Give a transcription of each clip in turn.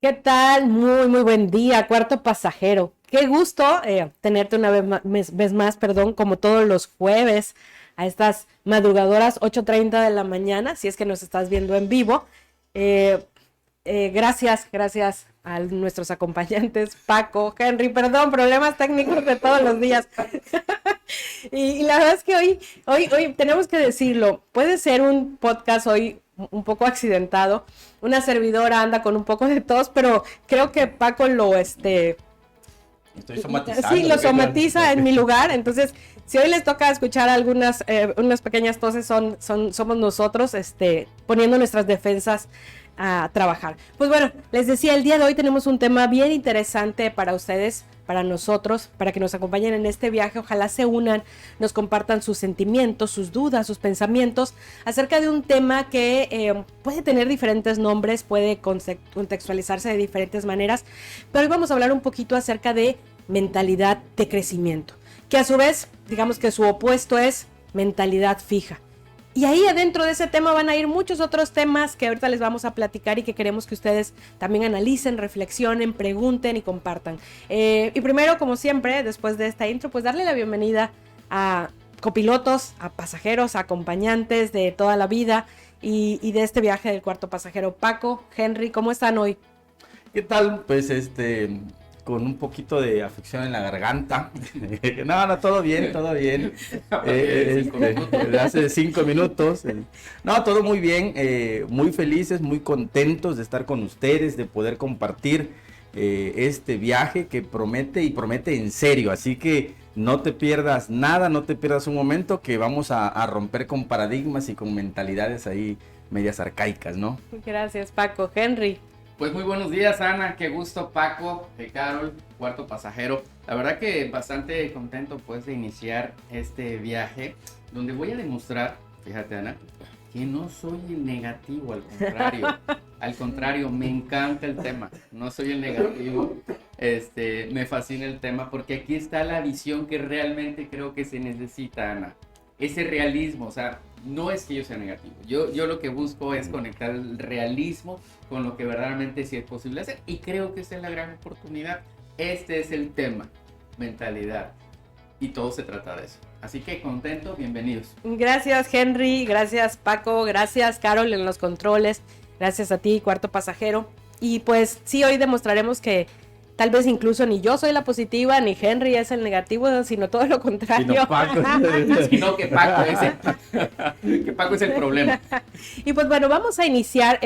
¿Qué tal? Muy buen día, cuarto pasajero. Qué gusto tenerte una vez más, perdón, como todos los jueves a estas madrugadoras 8:30 de la mañana, si es que nos estás viendo en vivo. Eh, gracias a nuestros acompañantes, Paco, Henry, perdón, problemas técnicos de todos los días. Y la verdad es que hoy tenemos que decirlo, puede ser un podcast hoy un poco accidentado. Una servidora anda con un poco de tos, pero creo que Paco Estoy somatizando. sí, lo somatiza en mi lugar. Entonces, si hoy les toca escuchar unas pequeñas toses, somos nosotros, poniendo nuestras defensas a trabajar. Pues bueno, les decía, el día de hoy tenemos un tema bien interesante para ustedes, para nosotros, para que nos acompañen en este viaje. Ojalá se unan, nos compartan sus sentimientos, sus dudas, sus pensamientos acerca de un tema que puede tener diferentes nombres, puede contextualizarse de diferentes maneras, pero hoy vamos a hablar un poquito acerca de mentalidad de crecimiento, que a su vez, digamos que su opuesto es mentalidad fija. Y ahí adentro de ese tema van a ir muchos otros temas que ahorita les vamos a platicar y que queremos que ustedes también analicen, reflexionen, pregunten y compartan. Y primero, como siempre, después de esta intro, pues darle la bienvenida a copilotos, a pasajeros, a acompañantes de toda la vida y de este viaje del cuarto pasajero. Paco, Henry, ¿cómo están hoy? ¿Qué tal? Pues con un poquito de afección en la garganta. No, todo bien, todo bien. Desde hace 5 minutos. No, todo muy bien, muy felices, muy contentos de estar con ustedes, de poder compartir este viaje que promete y promete en serio. Así que no te pierdas nada, no te pierdas un momento que vamos a romper con paradigmas y con mentalidades ahí medias arcaicas, ¿no? Gracias, Paco. Henry. Pues muy buenos días, Ana, qué gusto, Paco, Carol, cuarto pasajero. La verdad que bastante contento pues de iniciar este viaje donde voy a demostrar, fíjate, Ana, que no soy el negativo, al contrario, me encanta el tema, no soy el negativo, me fascina el tema porque aquí está la visión que realmente creo que se necesita, Ana, ese realismo, o sea, no es que yo sea negativo, yo lo que busco es conectar el realismo con lo que verdaderamente sí es posible hacer y creo que esa es la gran oportunidad. Este es el tema, mentalidad, y todo se trata de eso. Así que contento, bienvenidos. Gracias, Henry, gracias, Paco, gracias, Carol en los controles, gracias a ti, cuarto pasajero. Y pues sí, hoy demostraremos que tal vez incluso ni yo soy la positiva, ni Henry es el negativo, sino todo lo contrario. Sino que Paco es el problema. Y pues bueno, vamos a iniciar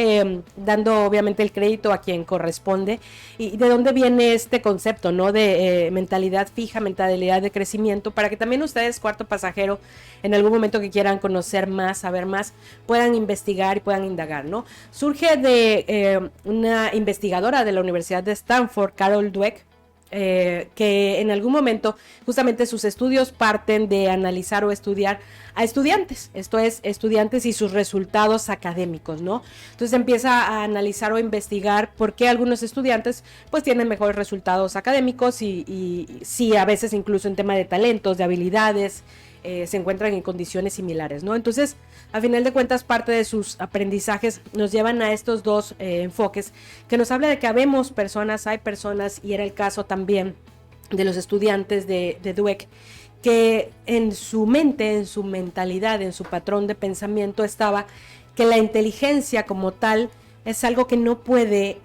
dando obviamente el crédito a quien corresponde y de dónde viene este concepto, ¿no? De mentalidad fija, mentalidad de crecimiento, para que también ustedes, cuarto pasajero, en algún momento que quieran conocer más, saber más, puedan investigar y puedan indagar, ¿no? Surge de una investigadora de la Universidad de Stanford, Carol Dweck, que en algún momento justamente sus estudios parten de analizar o estudiar a estudiantes, esto es, estudiantes y sus resultados académicos, ¿no? Entonces empieza a analizar o investigar por qué algunos estudiantes pues tienen mejores resultados académicos y sí, a veces incluso en tema de talentos, de habilidades, se encuentran en condiciones similares, ¿no? Entonces, a final de cuentas, parte de sus aprendizajes nos llevan a estos dos enfoques, que nos habla de que habemos personas, hay personas, y era el caso también de los estudiantes de Dweck, que en su mente, en su mentalidad, en su patrón de pensamiento estaba que la inteligencia como tal es algo que no puede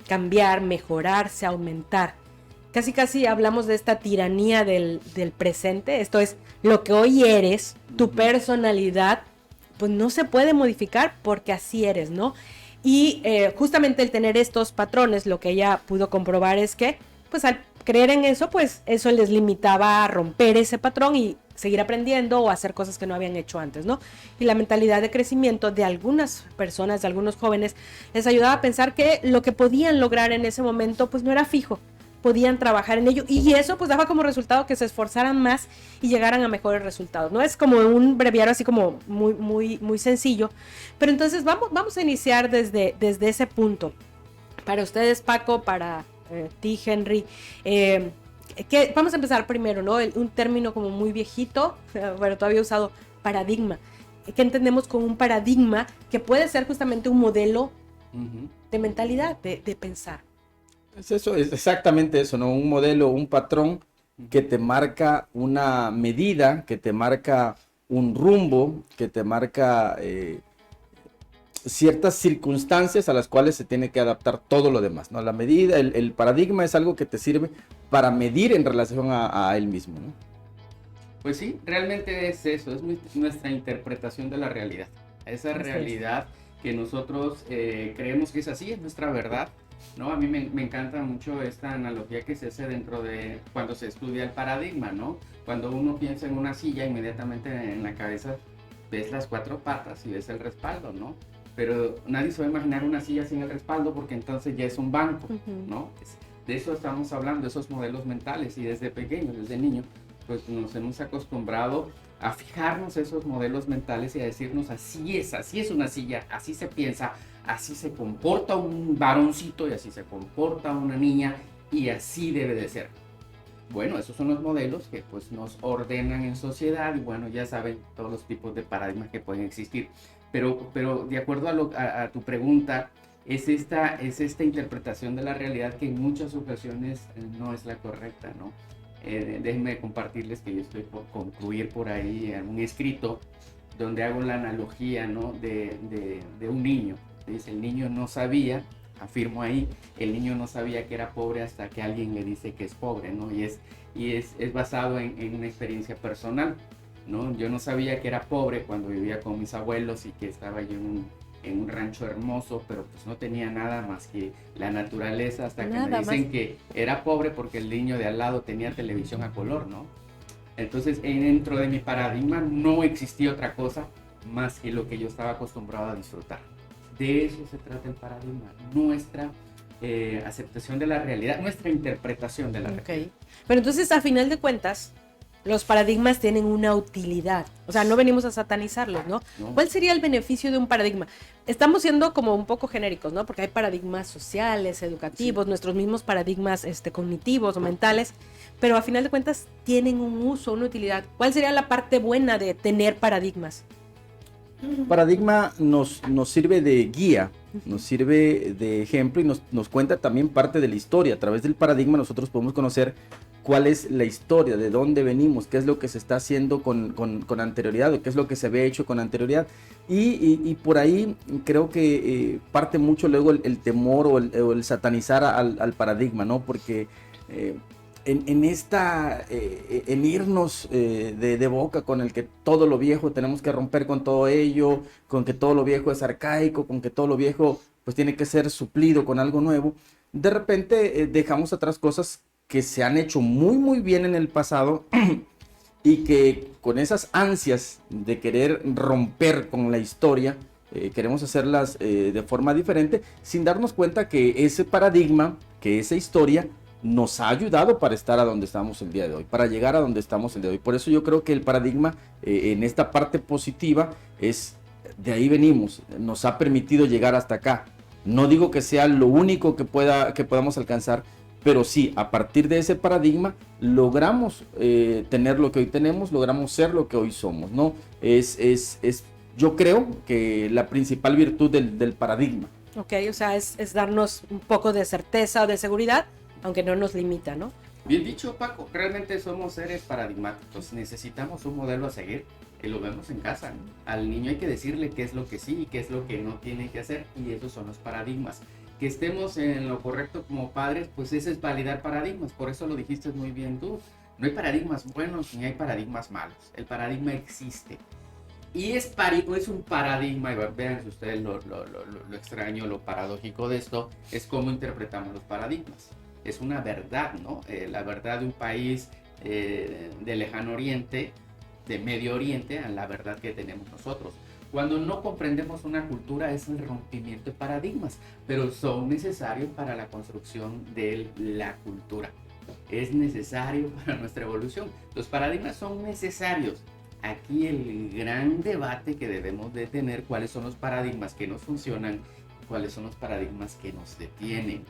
cambiar, mejorarse, aumentar. Casi hablamos de esta tiranía del presente, esto es, lo que hoy eres, tu personalidad, pues no se puede modificar porque así eres, ¿no? Y justamente el tener estos patrones, lo que ella pudo comprobar es que, pues al creer en eso, pues eso les limitaba a romper ese patrón y seguir aprendiendo o hacer cosas que no habían hecho antes, ¿no? Y la mentalidad de crecimiento de algunas personas, de algunos jóvenes, les ayudaba a pensar que lo que podían lograr en ese momento, pues no era fijo, podían trabajar en ello y eso pues daba como resultado que se esforzaran más y llegaran a mejores resultados, ¿no? Es como un breviario así como muy sencillo, pero entonces vamos a iniciar desde ese punto. Para ustedes, Paco, para ti, Henry, vamos a empezar primero, ¿no? Un término como muy viejito, bueno, todavía usado, paradigma. ¿Qué entendemos con un paradigma? Que puede ser justamente un modelo de mentalidad, de pensar. Es eso, es exactamente eso, ¿no? Un modelo, un patrón que te marca una medida, que te marca un rumbo, que te marca ciertas circunstancias a las cuales se tiene que adaptar todo lo demás, ¿no? La medida, el paradigma es algo que te sirve para medir en relación a él mismo, ¿no? Pues sí, realmente es eso, es nuestra interpretación de la realidad. Esa realidad que nosotros creemos que es así, es nuestra verdad, ¿no? A mí me encanta mucho esta analogía que se hace dentro de cuando se estudia el paradigma, ¿no? Cuando uno piensa en una silla, inmediatamente en la cabeza ves las 4 patas y ves el respaldo, ¿no? Pero nadie se va a imaginar una silla sin el respaldo porque entonces ya es un banco, ¿no? De eso estamos hablando, de esos modelos mentales, y desde pequeños, desde niño, pues nos hemos acostumbrado a fijarnos esos modelos mentales y a decirnos así es una silla, así se piensa, así se comporta un varoncito y así se comporta una niña y así debe de ser. Bueno, esos son los modelos que pues nos ordenan en sociedad y bueno, ya saben todos los tipos de paradigmas que pueden existir. Pero de acuerdo a tu pregunta, es esta interpretación de la realidad que en muchas ocasiones no es la correcta, ¿no? Déjenme compartirles que yo estoy por concluir por ahí un escrito donde hago la analogía, ¿no? de un niño. Dice, el niño no sabía, afirmo ahí, el niño no sabía que era pobre hasta que alguien le dice que es pobre, ¿no? Y es basado en una experiencia personal, ¿no? Yo no sabía que era pobre cuando vivía con mis abuelos y que estaba yo en un rancho hermoso, pero pues no tenía nada más que la naturaleza hasta que me dicen que era pobre porque el niño de al lado tenía televisión a color, ¿no? Entonces, dentro de mi paradigma no existía otra cosa más que lo que yo estaba acostumbrado a disfrutar. De eso se trata el paradigma, nuestra aceptación de la realidad, nuestra interpretación de la realidad. Pero entonces, a final de cuentas, los paradigmas tienen una utilidad. O sea, no venimos a satanizarlos, ¿no? ¿Cuál sería el beneficio de un paradigma? Estamos siendo como un poco genéricos, ¿no? Porque hay paradigmas sociales, educativos, nuestros mismos paradigmas cognitivos o mentales, pero a final de cuentas tienen un uso, una utilidad. ¿Cuál sería la parte buena de tener paradigmas? Paradigma nos sirve de guía, nos sirve de ejemplo y nos cuenta también parte de la historia. A través del paradigma nosotros podemos conocer cuál es la historia, de dónde venimos, qué es lo que se está haciendo con anterioridad o qué es lo que se había hecho con anterioridad. Y por ahí creo que parte mucho luego el temor o el satanizar al paradigma, ¿no? Porque en irnos de boca con el que todo lo viejo tenemos que romper con todo ello, con que todo lo viejo es arcaico, con que todo lo viejo pues tiene que ser suplido con algo nuevo, de repente dejamos atrás cosas que se han hecho muy muy bien en el pasado y que con esas ansias de querer romper con la historia, queremos hacerlas de forma diferente, sin darnos cuenta que ese paradigma, que esa historia nos ha ayudado para estar a donde estamos el día de hoy, para llegar a donde estamos el día de hoy. Por eso yo creo que el paradigma en esta parte positiva es, de ahí venimos, nos ha permitido llegar hasta acá. No digo que sea lo único que podamos alcanzar, pero sí, a partir de ese paradigma logramos tener lo que hoy tenemos, logramos ser lo que hoy somos, ¿no? Yo creo que la principal virtud del paradigma. Ok, o sea, es darnos un poco de certeza o de seguridad, aunque no nos limita, ¿no? Bien dicho, Paco, realmente somos seres paradigmáticos, necesitamos un modelo a seguir, y lo vemos en casa, ¿no? Al niño hay que decirle qué es lo que sí y qué es lo que no tiene que hacer, y esos son los paradigmas. Que estemos en lo correcto como padres, pues ese es validar paradigmas, por eso lo dijiste muy bien tú. No hay paradigmas buenos ni hay paradigmas malos, el paradigma existe. Y es un paradigma, y vean ustedes lo extraño, lo paradójico de esto, es cómo interpretamos los paradigmas. Es una verdad, ¿no? La verdad de un país de lejano oriente, de Medio Oriente, a la verdad que tenemos nosotros. Cuando no comprendemos una cultura es el rompimiento de paradigmas, pero son necesarios para la construcción de la cultura. Es necesario para nuestra evolución. Los paradigmas son necesarios. Aquí el gran debate que debemos de tener, cuáles son los paradigmas que nos funcionan, cuáles son los paradigmas que nos detienen.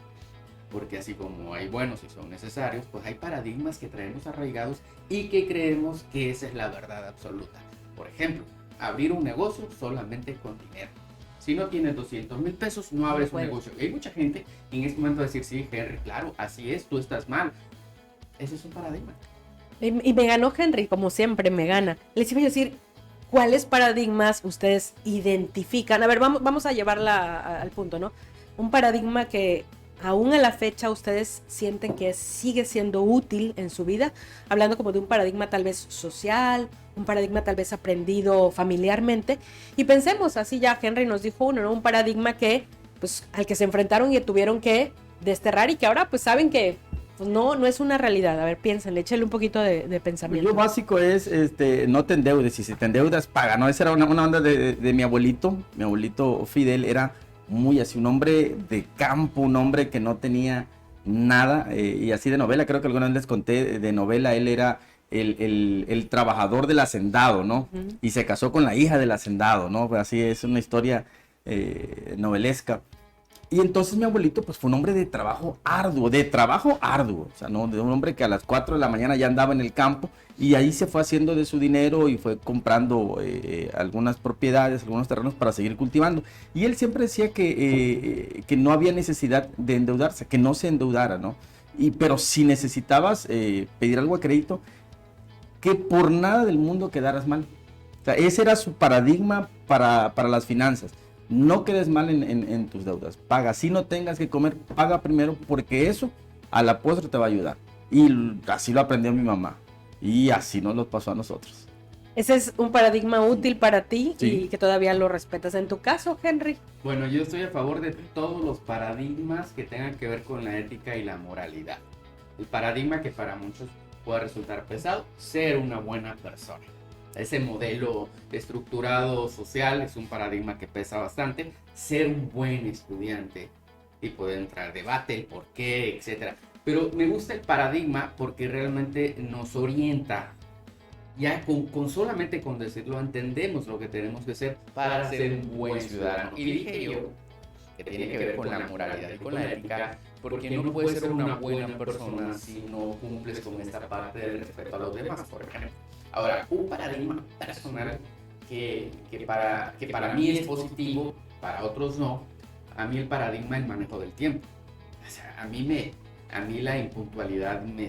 Porque así como hay buenos y son necesarios, pues hay paradigmas que traemos arraigados y que creemos que esa es la verdad absoluta. Por ejemplo, abrir un negocio solamente con dinero. Si no tienes 200,000 pesos, no abres un puedes. negocio. Y hay mucha gente en este momento va a decir, sí, Henry, claro, así es, tú estás mal. Ese es un paradigma. Y me ganó Henry, como siempre, me gana. Les iba a decir, ¿cuáles paradigmas ustedes identifican? A ver, vamos a llevarla al punto, ¿no? Un paradigma que aún a la fecha ustedes sienten que sigue siendo útil en su vida, hablando como de un paradigma tal vez social, un paradigma tal vez aprendido familiarmente. Y pensemos, así ya Henry nos dijo uno, ¿no? Un paradigma que, pues, al que se enfrentaron y tuvieron que desterrar y que ahora pues saben que pues no es una realidad. A ver, piénsenle, échale un poquito de pensamiento. Lo básico es, no te endeudes, y si te endeudas, paga, ¿no? Esa era una onda de mi abuelito Fidel era muy así, un hombre de campo, un hombre que no tenía nada, y así de novela, creo que alguna vez les conté de novela, él era el trabajador del hacendado, ¿no? Ujú. Y se casó con la hija del hacendado, ¿no? Pues así es una historia novelesca. Y entonces mi abuelito pues fue un hombre de trabajo arduo, o sea, ¿no? De un hombre que a las 4 de la mañana ya andaba en el campo y ahí se fue haciendo de su dinero y fue comprando algunas propiedades, algunos terrenos para seguir cultivando. Y él siempre decía que no había necesidad de endeudarse, que no se endeudara, ¿no? Pero si necesitabas pedir algo a crédito, que por nada del mundo quedaras mal. O sea, ese era su paradigma para las finanzas. No quedes mal en tus deudas. Paga. Si no tengas que comer, paga primero porque eso a la postre te va a ayudar. Y así lo aprendió mi mamá. Y así nos lo pasó a nosotros. Ese es un paradigma útil para ti Sí. y que todavía lo respetas. En tu caso, Henry. Bueno, yo estoy a favor de todos los paradigmas que tengan que ver con la ética y la moralidad. El paradigma que para muchos puede resultar pesado, ser una buena persona. Ese modelo estructurado social es un paradigma que pesa bastante. Ser un buen estudiante y poder entrar debate, el por qué, etc. Pero me gusta el paradigma porque realmente nos orienta. Ya solamente con decirlo entendemos lo que tenemos que hacer para ser un buen ciudadano. Y dije yo que tiene que ver con la moralidad y con la ética, porque no puedes ser una buena persona si no cumples con esta parte del respeto a los demás, por ejemplo. Ahora, un paradigma personal que para mí es positivo, para otros no. A mí el paradigma es el manejo del tiempo. O sea, a mí la impuntualidad me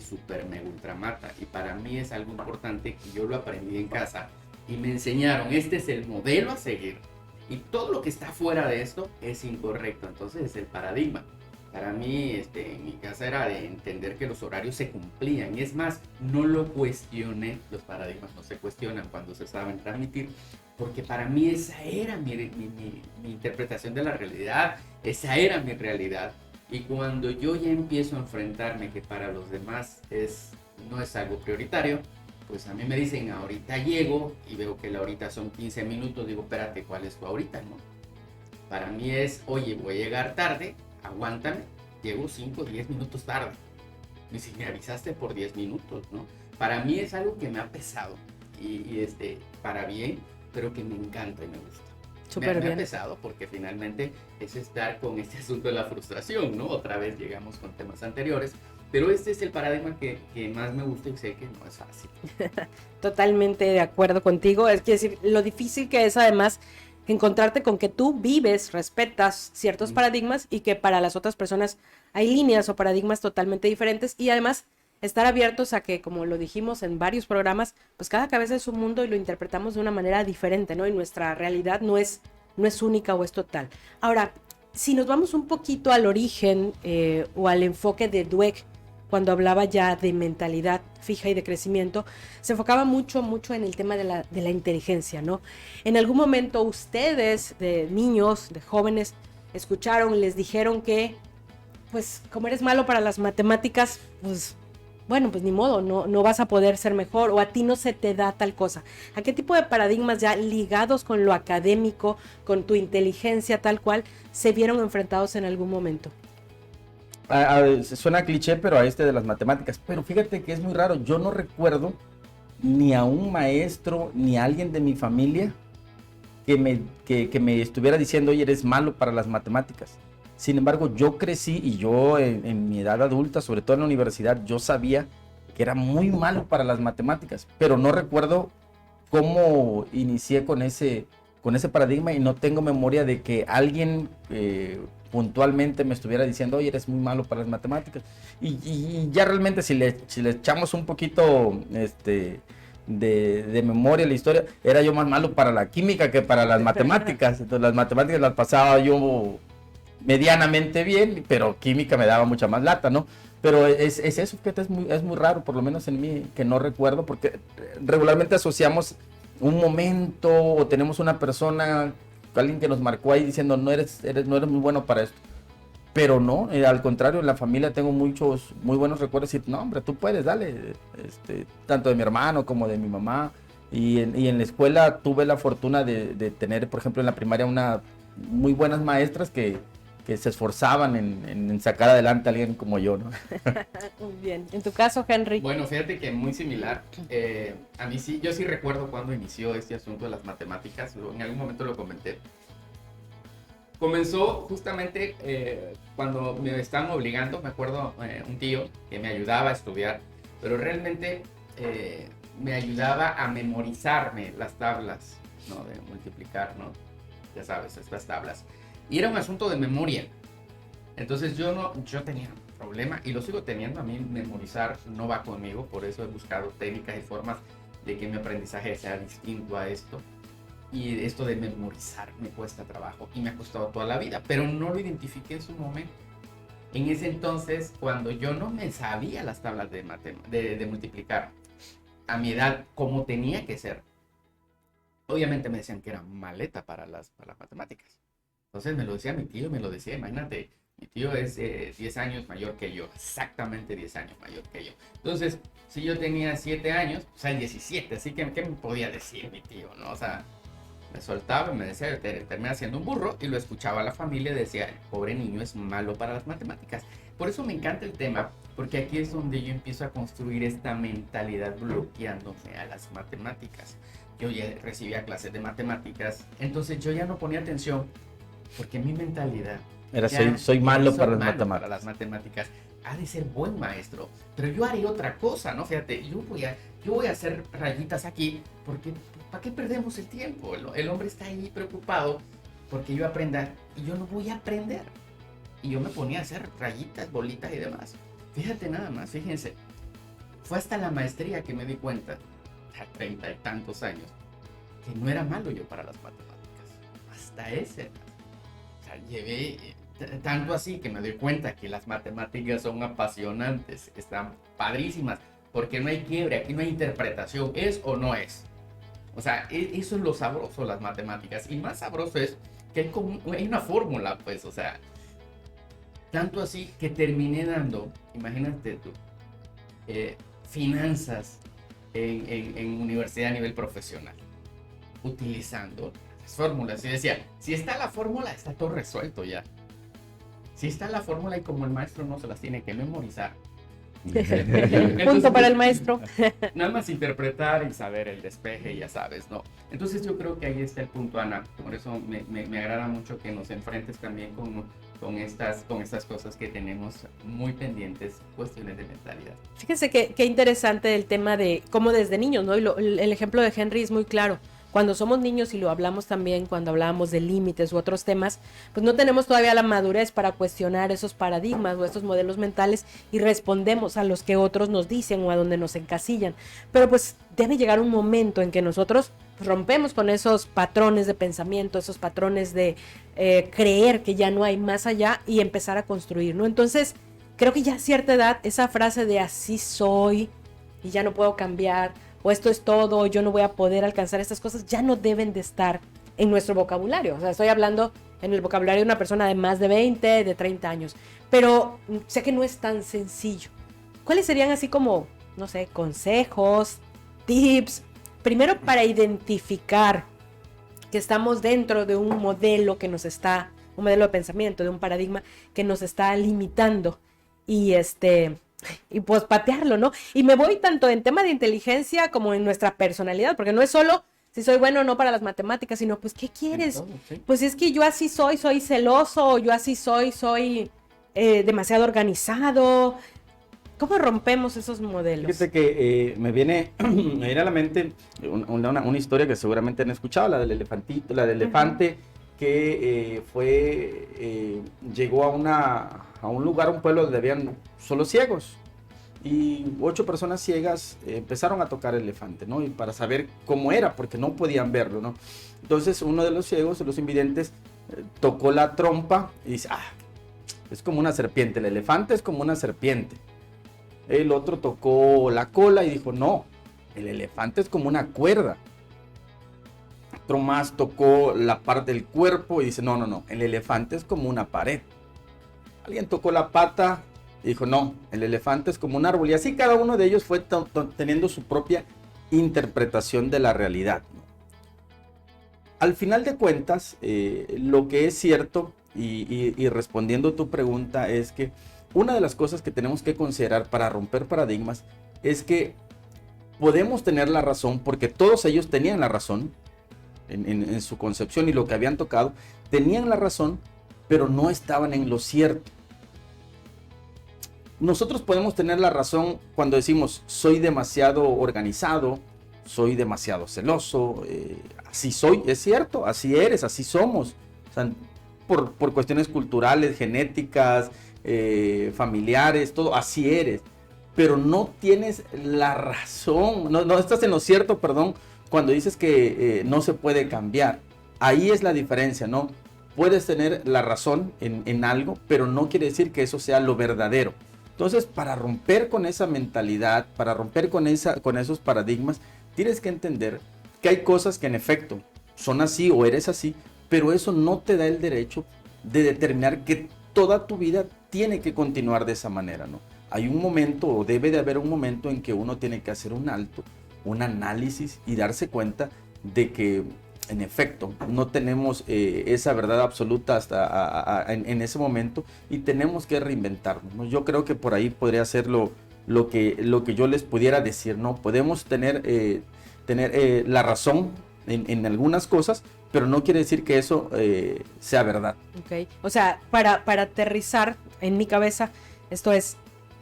ultra mata, y para mí es algo importante que yo lo aprendí en casa y me enseñaron, este es el modelo a seguir y todo lo que está fuera de esto es incorrecto. Entonces es el paradigma. Para mí, en mi casa era de entender que los horarios se cumplían. Y es más, no lo cuestioné. Los paradigmas no se cuestionan cuando se saben transmitir. Porque para mí esa era mi interpretación de la realidad. Esa era mi realidad. Y cuando yo ya empiezo a enfrentarme que para los demás no es algo prioritario, pues a mí me dicen, ahorita llego, y veo que la ahorita son 15 minutos. Digo, espérate, ¿cuál es tu ahorita, no? Para mí es, oye, voy a llegar tarde. Aguántame, llego 5 o 10 minutos tarde. Ni si me avisaste por 10 minutos, ¿no? Para mí es algo que me ha pesado. Y para bien, pero que me encanta y me gusta. Súper Me bien. ha pesado porque finalmente es estar con este asunto de la frustración, ¿no? Otra vez llegamos con temas anteriores. Pero este es el paradigma que más me gusta y sé que no es fácil. Totalmente de acuerdo contigo. Es decir, lo difícil que es además encontrarte con que tú vives, respetas ciertos paradigmas y que para las otras personas hay líneas o paradigmas totalmente diferentes, y además estar abiertos a que, como lo dijimos en varios programas, pues cada cabeza es un mundo y lo interpretamos de una manera diferente, ¿no? Y nuestra realidad no es única o es total. Ahora, si nos vamos un poquito al origen o al enfoque de Dweck, cuando hablaba ya de mentalidad fija y de crecimiento, se enfocaba mucho en el tema de la inteligencia, ¿no? En algún momento ustedes, de niños, de jóvenes, escucharon, les dijeron que, pues, como eres malo para las matemáticas, pues, bueno, pues ni modo, no vas a poder ser mejor, o a ti no se te da tal cosa. ¿A qué tipo de paradigmas ya ligados con lo académico, con tu inteligencia tal cual, se vieron enfrentados en algún momento? Suena cliché, pero a de las matemáticas. Pero fíjate que es muy raro. Yo no recuerdo ni a un maestro ni a alguien de mi familia que me estuviera diciendo, oye, eres malo para las matemáticas. Sin embargo, yo crecí y yo en mi edad adulta, sobre todo en la universidad, yo sabía que era muy malo para las matemáticas. Pero no recuerdo cómo inicié con ese con ese paradigma y no tengo memoria de que alguien puntualmente me estuviera diciendo, oye, eres muy malo para las matemáticas. Y ya realmente si le echamos un poquito de memoria a la historia, era yo más malo para la química que para las matemáticas. Entonces las matemáticas las pasaba yo medianamente bien, pero química me daba mucha más lata, ¿no? Pero es eso, fíjate, es muy raro, por lo menos en mí, que no recuerdo, porque regularmente asociamos un momento o tenemos una persona, alguien que nos marcó ahí diciendo no eres muy bueno para esto. Pero no, al contrario, en la familia tengo muchos muy buenos recuerdos y no, hombre, tú puedes, dale, tanto de mi hermano como de mi mamá. Y en la escuela tuve la fortuna de tener, por ejemplo, en la primaria muy buenas maestras que se esforzaban en sacar adelante a alguien como yo, ¿no? Muy bien. En tu caso, Henry. Bueno, fíjate que muy similar. A mí sí, yo sí recuerdo cuando inició este asunto de las matemáticas. En algún momento lo comenté. Comenzó justamente cuando me estaban obligando. Me acuerdo un tío que me ayudaba a estudiar, pero realmente me ayudaba a memorizarme las tablas, ¿no? De multiplicar, ¿no? Ya sabes, estas tablas. Y era un asunto de memoria. Entonces yo tenía un problema y lo sigo teniendo. A mí memorizar no va conmigo, por eso he buscado técnicas y formas de que mi aprendizaje sea distinto a esto. Y esto de memorizar me cuesta trabajo y me ha costado toda la vida, pero no lo identifiqué en su momento. En ese entonces, cuando yo no me sabía las tablas de multiplicar a mi edad como tenía que ser, obviamente me decían que era maleta para las matemáticas. Entonces me lo decía mi tío, me lo decía, imagínate, mi tío es 10 años mayor que yo, exactamente 10 años mayor que yo. Entonces, si yo tenía 7 años, o sea, 17, así que, ¿qué me podía decir mi tío, no? O sea, me soltaba y me decía, terminé haciendo un burro, y lo escuchaba la familia y decía, el pobre niño es malo para las matemáticas. Por eso me encanta el tema, porque aquí es donde yo empiezo a construir esta mentalidad bloqueándome a las matemáticas. Yo ya recibía clases de matemáticas, entonces yo ya no ponía atención, porque mi mentalidad era soy malo para las matemáticas. Ha de ser buen maestro, pero yo haré otra cosa, ¿no? Fíjate, yo voy a hacer rayitas aquí, porque ¿para qué perdemos el tiempo? El hombre está ahí preocupado porque yo aprenda y yo no voy a aprender. Y yo me ponía a hacer rayitas, bolitas y demás. Fíjate nada más, fíjense. Fue hasta la maestría que me di cuenta, a 30 y tantos años, que no era malo yo para las matemáticas. Hasta ese. O sea, llevé tanto así que me doy cuenta que las matemáticas son apasionantes, están padrísimas, porque no hay quiebre, aquí no hay interpretación, es o no es. O sea, eso es lo sabroso de las matemáticas, y más sabroso es que hay una fórmula, pues, o sea, tanto así que terminé dando, imagínate tú, finanzas en universidad a nivel profesional, utilizando las fórmulas. Y decía, si está la fórmula, está todo resuelto ya. Si está la fórmula y como el maestro no se las tiene que memorizar. Punto para el maestro. Nada más interpretar y saber el despeje, ya sabes, ¿no? Entonces yo creo que ahí está el punto, Ana. Por eso me agrada mucho que nos enfrentes también con estas cosas que tenemos muy pendientes, cuestiones de mentalidad. Fíjense qué interesante el tema de cómo desde niños, ¿no? Y el ejemplo de Henry es muy claro. Cuando somos niños, y lo hablamos también cuando hablábamos de límites u otros temas, pues no tenemos todavía la madurez para cuestionar esos paradigmas o estos modelos mentales y respondemos a los que otros nos dicen o a donde nos encasillan. Pero pues debe llegar un momento en que nosotros rompemos con esos patrones de pensamiento, esos patrones de creer que ya no hay más allá y empezar a construir, ¿no? Entonces, creo que ya a cierta edad, esa frase de así soy y ya no puedo cambiar, o esto es todo, yo no voy a poder alcanzar estas cosas, ya no deben de estar en nuestro vocabulario. O sea, estoy hablando en el vocabulario de una persona de más de 20, de 30 años. Pero sé que no es tan sencillo. ¿Cuáles serían así como, no sé, consejos, tips? Primero, para identificar que estamos dentro de un modelo que nos está, un modelo de pensamiento, de un paradigma que nos está limitando. Y pues patearlo, ¿no? Y me voy tanto en tema de inteligencia como en nuestra personalidad, porque no es solo si soy bueno o no para las matemáticas, sino pues, ¿qué quieres? Todo, sí. Pues es que yo así soy celoso, yo así soy demasiado organizado. ¿Cómo rompemos esos modelos? Fíjate que me viene a la mente una historia que seguramente han escuchado, la del elefantito, la del elefante que llegó a un lugar, un pueblo donde habían solo ciegos. Y 8 personas ciegas empezaron a tocar el elefante, ¿no? Y para saber cómo era, porque no podían verlo, ¿no? Entonces uno de los ciegos, de los invidentes, tocó la trompa y dice, es como una serpiente, el elefante es como una serpiente. El otro tocó la cola y dijo, no, el elefante es como una cuerda. Otro más tocó la parte del cuerpo y dice, no, el elefante es como una pared. Alguien tocó la pata y dijo, no, el elefante es como un árbol. Y así cada uno de ellos fue teniendo su propia interpretación de la realidad, ¿no? Al final de cuentas, lo que es cierto, y respondiendo tu pregunta, es que una de las cosas que tenemos que considerar para romper paradigmas es que podemos tener la razón, porque todos ellos tenían la razón en su concepción y lo que habían tocado, tenían la razón, pero no estaban en lo cierto. Nosotros podemos tener la razón cuando decimos soy demasiado organizado, soy demasiado celoso, así soy, es cierto, así eres, así somos. O sea, por cuestiones culturales, genéticas, familiares, todo, así eres. Pero no tienes la razón, no estás en lo cierto, perdón, cuando dices que no se puede cambiar. Ahí es la diferencia, ¿no? Puedes tener la razón en algo, pero no quiere decir que eso sea lo verdadero. Entonces, para romper con esa mentalidad, para romper con esos paradigmas, tienes que entender que hay cosas que en efecto son así o eres así, pero eso no te da el derecho de determinar que toda tu vida tiene que continuar de esa manera, ¿no? Hay un momento, o debe de haber un momento en que uno tiene que hacer un alto, un análisis y darse cuenta de que en efecto no tenemos esa verdad absoluta hasta en ese momento y tenemos que reinventarnos, ¿no? Yo creo que por ahí podría ser lo que yo les pudiera decir, ¿no? Podemos tener la razón en algunas cosas, pero no quiere decir que eso sea verdad. Ok, o sea, para aterrizar en mi cabeza, esto es,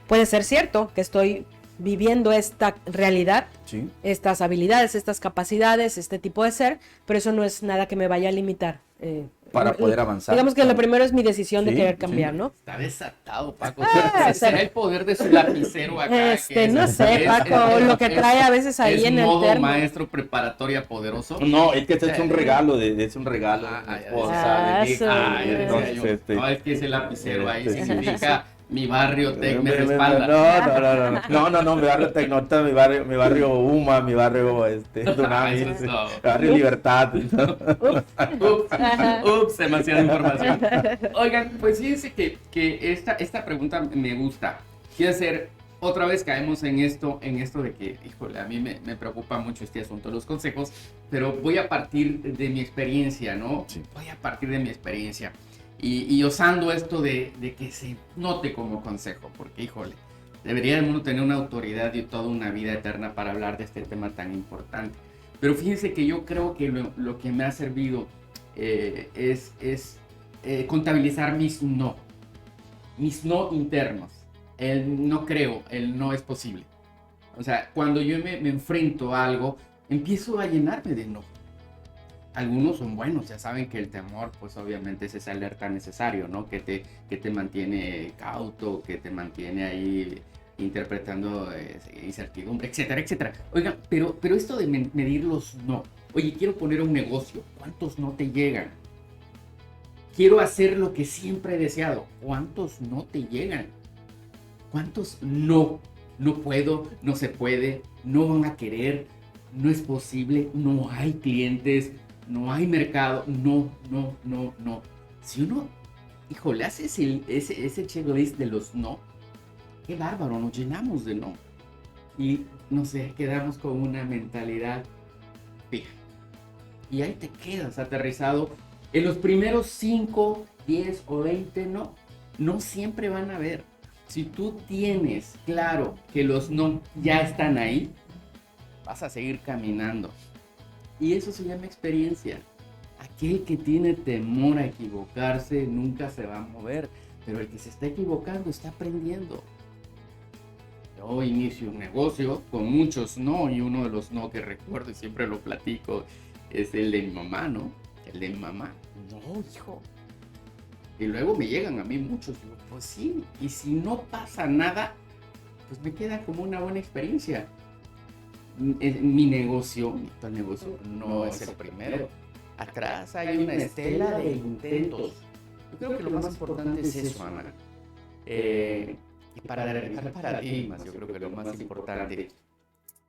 puede ser cierto que estoy viviendo esta realidad, ¿Sí? Estas habilidades, estas capacidades, este tipo de ser, pero eso no es nada que me vaya a limitar. Para poder avanzar. Digamos que lo primero es mi decisión de querer cambiar, sí. ¿no? Está desatado, Paco. ¿Será el poder de su lapicero acá? No sé, Paco, lo que trae a veces ahí en el modo termo. maestro preparatoria poderoso. No, es que este es un regalo de mi esposa, de mi hija. Entonces, no, es que ese lapicero ahí significa mi barrio Tec me No, mi barrio Tecnota, mi barrio Uma, mi barrio Dunami, mi barrio Libertad. Ups, demasiada información. Oigan, pues fíjense que esta pregunta me gusta. Quiero hacer, otra vez caemos en esto de que, híjole, a mí me preocupa mucho este asunto de los consejos, pero voy a partir de mi experiencia, ¿no? Sí. Voy a partir de mi experiencia. Y osando esto de que se note como consejo, porque híjole, debería uno tener una autoridad y toda una vida eterna para hablar de este tema tan importante. Pero fíjense que yo creo que lo que me ha servido es contabilizar mis no internos. El no creo, el no es posible. O sea, cuando yo me enfrento a algo, empiezo a llenarme de no. Algunos son buenos, ya saben que el temor, pues obviamente es esa alerta necesario, ¿no? Que te mantiene cauto, que te mantiene ahí interpretando incertidumbre, etcétera, etcétera. Oigan, pero esto de medir los no. Oye, quiero poner un negocio, ¿cuántos no te llegan? Quiero hacer lo que siempre he deseado, ¿cuántos no te llegan? ¿Cuántos no? No puedo, no se puede, no van a querer, no es posible, no hay clientes, no hay mercado, no. Si uno, híjole, hace ese checklist de los no, qué bárbaro, nos llenamos de no. Y, no sé, quedamos con una mentalidad fija. Y ahí te quedas aterrizado. En los primeros 5, 10 o 20 no siempre van a ver. Si tú tienes claro que los no ya están ahí, vas a seguir caminando. Y eso se llama experiencia. Aquel que tiene temor a equivocarse nunca se va a mover, pero el que se está equivocando está aprendiendo. yo inicio un negocio con muchos no, y uno de los no que recuerdo y siempre lo platico es el de mi mamá, ¿no? El de mi mamá, no, hijo. Y luego me llegan a mí muchos, digo, pues sí, y si no pasa nada, pues me queda como una buena experiencia. Mi negocio, mi actual negocio, no es el primero. Atrás hay una estela de intentos. Yo creo que lo más importante es eso, Ana. Y para derribar paradigmas, yo creo que lo más importante,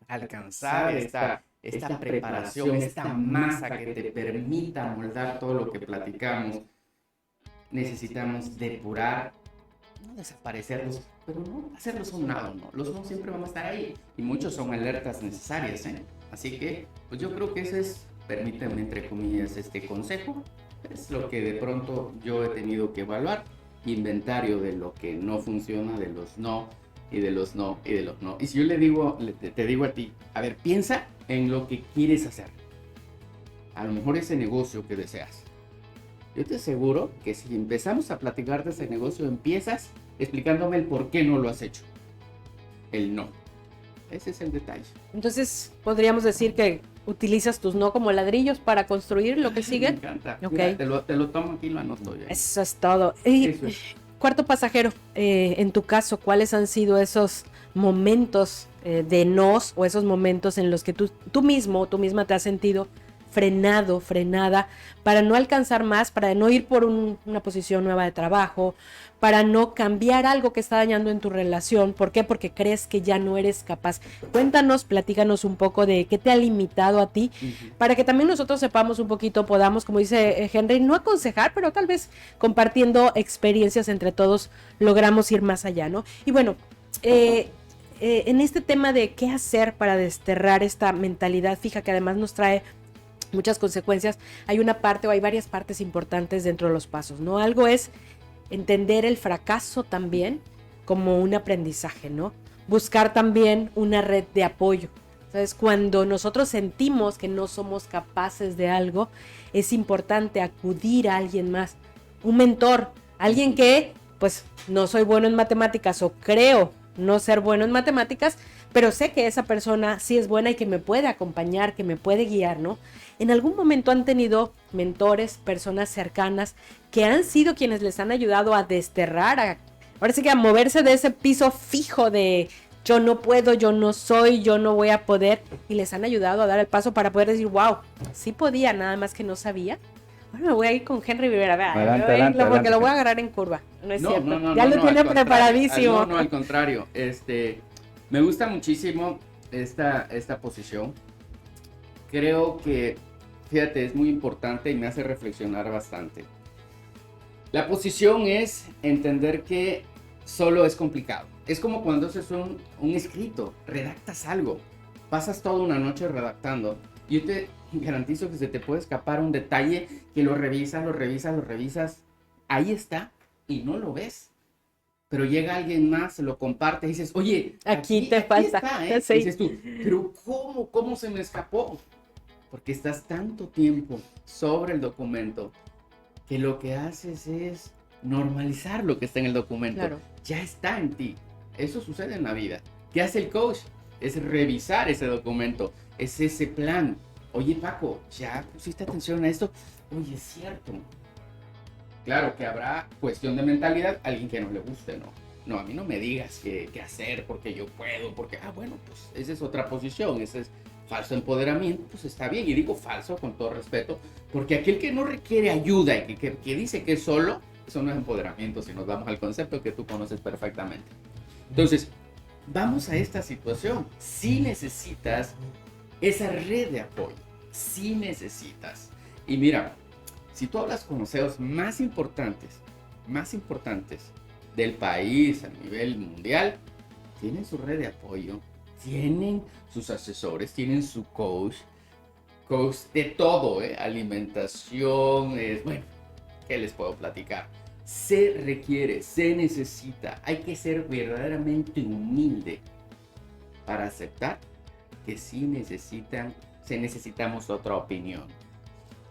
alcanzar esta preparación, esta masa que te permita moldar todo lo que platicamos, necesitamos depurar, no desaparecerlos, pero no hacerlos a un lado, ¿no? Los no siempre van a estar ahí y muchos son alertas necesarias, ¿eh? Así que, pues yo creo que ese es, permítame entre comillas, este consejo, es lo que de pronto yo he tenido que evaluar, inventario de lo que no funciona, de los no, y de los no, y de los no. Y si yo le digo, te digo a ti, a ver, piensa en lo que quieres hacer. A lo mejor ese negocio que deseas. Yo te aseguro que si empezamos a platicar de ese negocio, empiezas explicándome el por qué no lo has hecho. El no. Ese es el detalle. Entonces, podríamos decir que utilizas tus no como ladrillos para construir lo que sigue. Me encanta. Okay. Mira, te lo tomo aquí y lo anoto ya. Eso es todo. Y Eso es. cuarto pasajero, en tu caso, ¿cuáles han sido esos momentos de nos o esos momentos en los que tú mismo o tú misma te has sentido frenado, frenada, para no alcanzar más, para no ir por una posición nueva de trabajo, para no cambiar algo que está dañando en tu relación? ¿Por qué? Porque crees que ya no eres capaz. Cuéntanos, platícanos un poco de qué te ha limitado a ti, para que también nosotros sepamos un poquito, podamos, como dice Henry, no aconsejar, pero tal vez compartiendo experiencias entre todos logramos ir más allá, ¿no? Y bueno, en este tema de qué hacer para desterrar esta mentalidad fija que además nos trae muchas consecuencias, hay una parte o hay varias partes importantes dentro de los pasos, ¿no? Algo es entender el fracaso también como un aprendizaje, ¿no? Buscar también una red de apoyo. Entonces, cuando nosotros sentimos que no somos capaces de algo, es importante acudir a alguien más, un mentor, alguien que, pues, no soy bueno en matemáticas o creo no ser bueno en matemáticas, pero sé que esa persona sí es buena y que me puede acompañar, que me puede guiar, ¿no? ¿En algún momento han tenido mentores, personas cercanas que han sido quienes les han ayudado a desterrar, ahora sí que a moverse de ese piso fijo de yo no puedo, yo no soy, yo no voy a poder, y les han ayudado a dar el paso para poder decir, wow, sí podía, nada más que no sabía? Ahora me voy a ir con Henry Rivera, porque lo voy a agarrar en curva. No es cierto. Ya lo tiene preparadísimo. No, al contrario. Me gusta muchísimo esta posición. Creo que, fíjate, es muy importante y me hace reflexionar bastante. La posición es entender que solo es complicado. Es como cuando haces un escrito, redactas algo, pasas toda una noche redactando. Yo te garantizo que se te puede escapar un detalle que lo revisas, ahí está y no lo ves. Pero llega alguien más, lo comparte y dices, oye, aquí te falta. Está, ¿eh? Sí. Y dices tú, pero ¿cómo se me escapó? Porque estás tanto tiempo sobre el documento que lo que haces es normalizar lo que está en el documento. Claro. Ya está en ti. Eso sucede en la vida. ¿Qué hace el coach? Es revisar ese documento, es ese plan. Oye, Paco, ¿ya pusiste atención a esto? Oye, es cierto. Claro que habrá cuestión de mentalidad, alguien que no le guste, ¿no? No, a mí no me digas qué hacer porque yo puedo, porque, bueno, pues esa es otra posición, ese es falso empoderamiento, pues está bien. Y digo falso con todo respeto, porque aquel que no requiere ayuda y que dice que es solo, eso no es empoderamiento, si nos vamos al concepto que tú conoces perfectamente. Entonces, vamos a esta situación. Si necesitas esa red de apoyo, si necesitas. Y mira, si tú hablas con los CEOs más importantes del país a nivel mundial, tienen su red de apoyo, tienen sus asesores, tienen su coach de todo, alimentación, bueno, ¿qué les puedo platicar? Se requiere, se necesita, hay que ser verdaderamente humilde para aceptar que sí necesitamos otra opinión.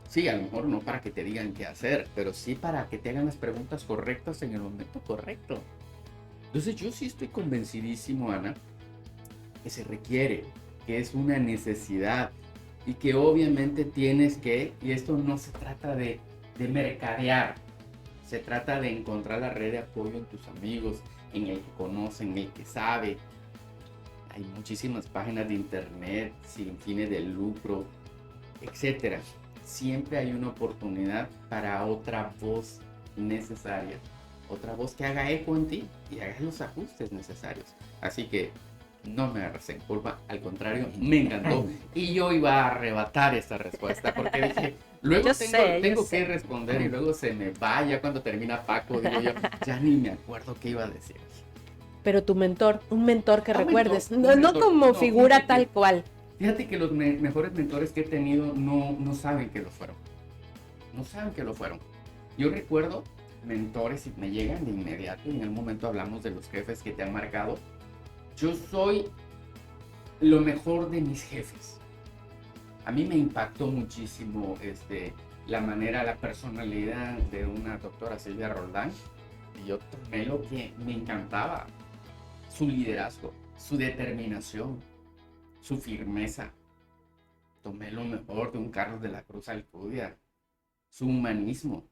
Sí, a lo mejor no para que te digan qué hacer, pero sí para que te hagan las preguntas correctas en el momento correcto. Entonces yo sí estoy convencidísimo, Ana, que se requiere, que es una necesidad y que obviamente tienes que, y esto no se trata de mercadear, se trata de encontrar la red de apoyo en tus amigos, en el que conocen, en el que sabe. Hay muchísimas páginas de internet sin fines de lucro, etcétera. Siempre hay una oportunidad para otra voz necesaria, otra voz que haga eco en ti y haga los ajustes necesarios. Así que no me agarres en curva, al contrario, me encantó. Y yo iba a arrebatar esta respuesta porque dije, luego tengo que responder y luego se me va, ya cuando termina Paco, digo yo, ya ni me acuerdo qué iba a decir. Pero tu mentor, un mentor que recuerdes, mentor, no como figura tal cual. Fíjate que los mejores mentores que he tenido no saben que lo fueron. No saben que lo fueron. Yo recuerdo mentores y me llegan de inmediato y en el momento hablamos de los jefes que te han marcado. Yo soy lo mejor de mis jefes. A mí me impactó muchísimo la manera, la personalidad de una doctora Silvia Roldán. Y yo tomé lo que me encantaba. Su liderazgo, su determinación, su firmeza. Tomé lo mejor de un Carlos de la Cruz Alcudia. Su humanismo,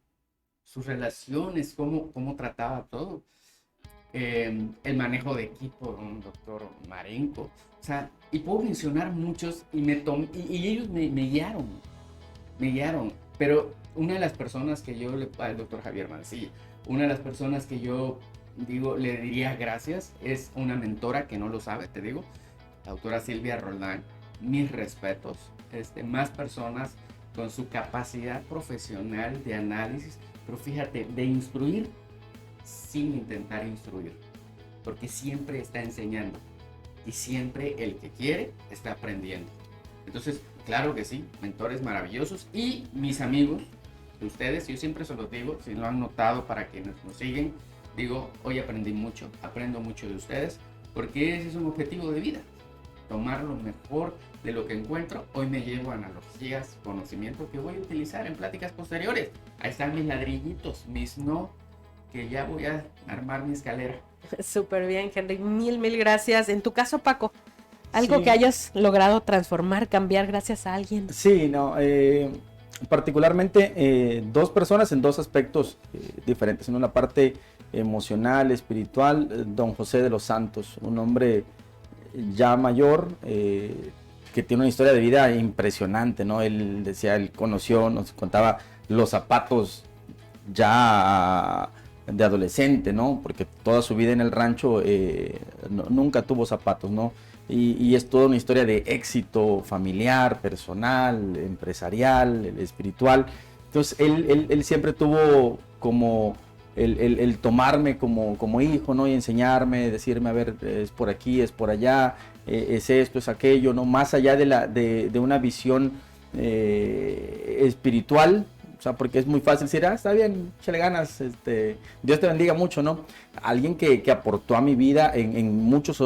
sus relaciones, cómo trataba todo. El manejo de equipo de un doctor Marenco. O sea, y puedo mencionar muchos y ellos me guiaron. Pero una de las personas que yo, al doctor Javier Mancilla, una de las personas que yo le diría gracias es una mentora que no lo sabe, te digo, la doctora Silvia Roldán. Mis respetos, más personas con su capacidad profesional de análisis, pero fíjate, de instruir sin intentar instruir, porque siempre está enseñando y siempre el que quiere está aprendiendo. Entonces, claro que sí, mentores maravillosos y mis amigos, ustedes, yo siempre se los digo, si lo han notado para quienes nos siguen, digo, hoy aprendí mucho, aprendo mucho de ustedes, porque ese es un objetivo de vida, tomar lo mejor de lo que encuentro. Hoy me llevo analogías, conocimiento que voy a utilizar en pláticas posteriores. Ahí están mis ladrillitos, que ya voy a armar mi escalera. Súper bien, Henry, mil gracias. En tu caso, Paco, algo que hayas logrado transformar, cambiar gracias a alguien. Sí, no, particularmente dos personas en dos aspectos diferentes. En una parte emocional, espiritual, don José de los Santos, un hombre ya mayor, que tiene una historia de vida impresionante, ¿no? Él decía, él conoció, nos contaba los zapatos ya de adolescente, ¿no? Porque toda su vida en el rancho nunca tuvo zapatos, ¿no? Y es toda una historia de éxito familiar, personal, empresarial, espiritual. Entonces él siempre tuvo como el tomarme como hijo, ¿no? Y enseñarme, decirme, a ver, es por aquí, es por allá, es esto, es aquello, ¿no? Más allá de una visión espiritual. O sea, porque es muy fácil decir, está bien, échale ganas, Dios te bendiga mucho, ¿no? Alguien que aportó a mi vida en muchos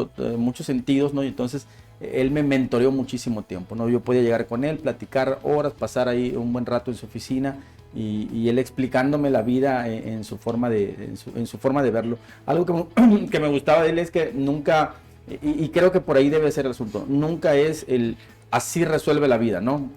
sentidos, ¿no? Y entonces él me mentoreó muchísimo tiempo, ¿no? Yo podía llegar con él, platicar horas, pasar ahí un buen rato en su oficina y él explicándome la vida en su forma de verlo. Algo que me gustaba de él es que nunca, y creo que por ahí debe ser el asunto, nunca es así resuelve la vida, ¿no?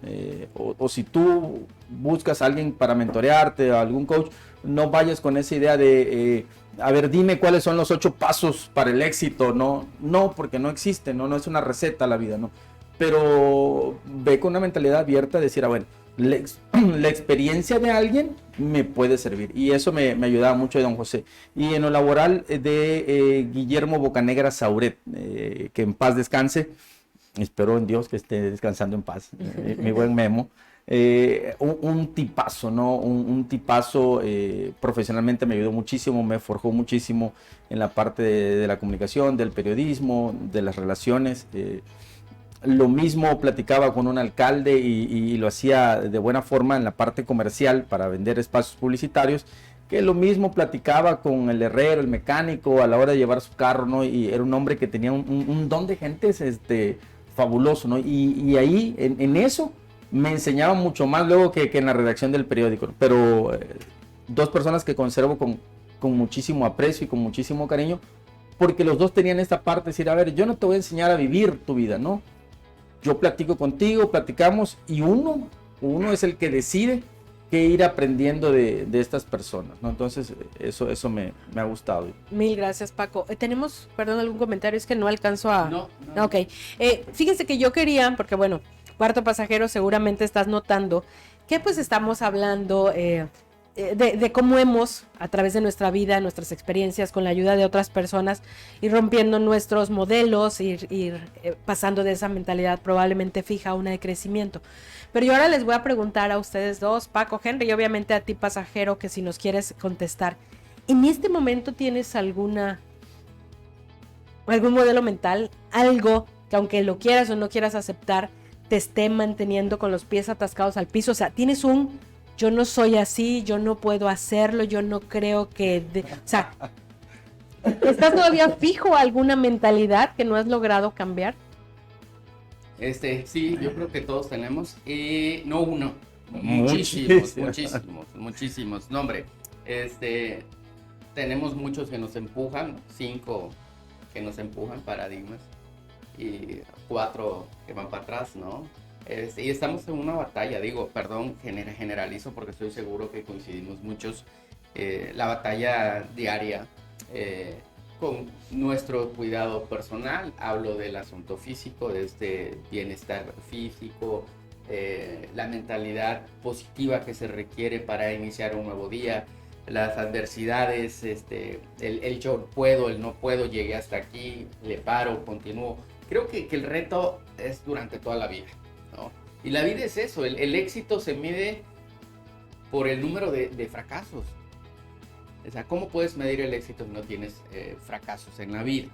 O si tú buscas a alguien para mentorearte, a algún coach, no vayas con esa idea de, a ver, dime cuáles son los 8 pasos para el éxito, ¿no? No, porque no existe, no es una receta la vida, ¿no? Pero ve con una mentalidad abierta de decir, bueno, la experiencia de alguien me puede servir. Y eso me ayudaba mucho de don José. Y en lo laboral de Guillermo Bocanegra Sauret, que en paz descanse. Espero en Dios que esté descansando en paz, mi buen Memo. Un tipazo, ¿no? Un tipazo, profesionalmente me ayudó muchísimo, me forjó muchísimo en la parte de la comunicación, del periodismo, de las relaciones. Lo mismo platicaba con un alcalde y lo hacía de buena forma en la parte comercial para vender espacios publicitarios, que lo mismo platicaba con el herrero, el mecánico a la hora de llevar su carro, ¿no? Y era un hombre que tenía un don de gentes, fabuloso, ¿no? Y ahí, en eso, me enseñaba mucho más luego que en la redacción del periódico, ¿no? Pero dos personas que conservo con muchísimo aprecio y con muchísimo cariño, porque los dos tenían esta parte de decir, a ver, yo no te voy a enseñar a vivir tu vida, ¿no? Yo platico contigo, platicamos, y uno es el que decide qué ir aprendiendo de estas personas, ¿no? Entonces, eso me ha gustado. Mil gracias, Paco. Tenemos, perdón, algún comentario, es que no alcanzo a... No. Ok. Fíjense que yo quería, porque bueno, Cuarto Pasajero, seguramente estás notando que pues estamos hablando de cómo hemos, a través de nuestra vida, nuestras experiencias, con la ayuda de otras personas, ir rompiendo nuestros modelos, ir pasando de esa mentalidad probablemente fija a una de crecimiento. Pero yo ahora les voy a preguntar a ustedes dos, Paco, Henry, y obviamente a ti, Pasajero, que si nos quieres contestar, ¿en este momento tienes algún modelo mental, algo que aunque lo quieras o no quieras aceptar, te esté manteniendo con los pies atascados al piso? O sea, tienes yo no soy así, yo no puedo hacerlo, yo no creo que... o sea, ¿estás todavía fijo a alguna mentalidad que no has logrado cambiar? Sí, yo creo que todos tenemos, no uno, muchísimos. No, hombre, tenemos muchos que nos empujan, 5 que nos empujan, paradigmas, y 4 que van para atrás, ¿no? Y estamos en una batalla, generalizo porque estoy seguro que coincidimos muchos, la batalla diaria, con nuestro cuidado personal. Hablo del asunto físico, de este bienestar físico, la mentalidad positiva que se requiere para iniciar un nuevo día, las adversidades, el yo puedo, el no puedo, llegué hasta aquí, le paro, continúo. Creo que el reto es durante toda la vida, ¿no? Y la vida es eso, el éxito se mide por el número de fracasos. O sea, ¿cómo puedes medir el éxito si no tienes fracasos en la vida?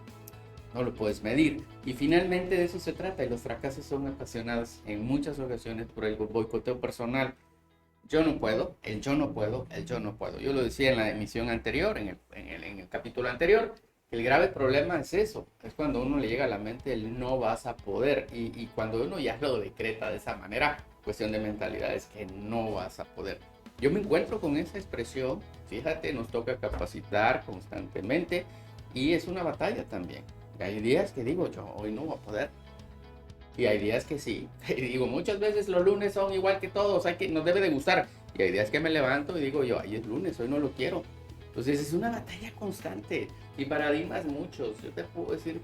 No lo puedes medir. Y finalmente de eso se trata. Y los fracasos son ocasionados en muchas ocasiones por el boicoteo personal. Yo no puedo, el yo no puedo, el yo no puedo. Yo lo decía en la emisión anterior, en el capítulo anterior. El grave problema es eso. Es cuando uno le llega a la mente el no vas a poder. Y cuando uno ya lo decreta de esa manera, cuestión de mentalidad es que no vas a poder. Yo me encuentro con esa expresión, fíjate, nos toca capacitar constantemente y es una batalla también. Hay días que digo, yo hoy no voy a poder. Y hay días que sí. Y digo, muchas veces los lunes son igual que todos, nos debe de gustar. Y hay días que me levanto y digo yo, ay, es lunes, hoy no lo quiero. Entonces es una batalla constante. Y paradigmas muchos, yo te puedo decir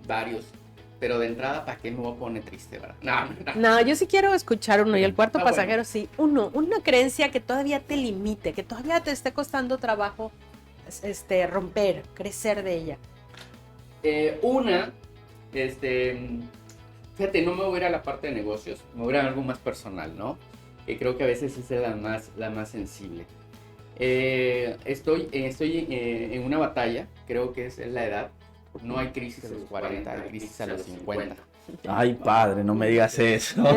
varios. Pero de entrada, ¿para qué me voy a poner triste, verdad? No, yo sí quiero escuchar uno. Y el Cuarto Pasajero, bueno. Sí, una creencia que todavía te limite, que todavía te esté costando trabajo romper, crecer de ella. Fíjate, no me voy a ir a la parte de negocios, me voy a ir a algo más personal, ¿no? Que creo que a veces es la más sensible. Estoy en una batalla, creo que es la edad. No hay crisis a los 40, hay crisis a los 50. Ay, padre, no me digas eso. No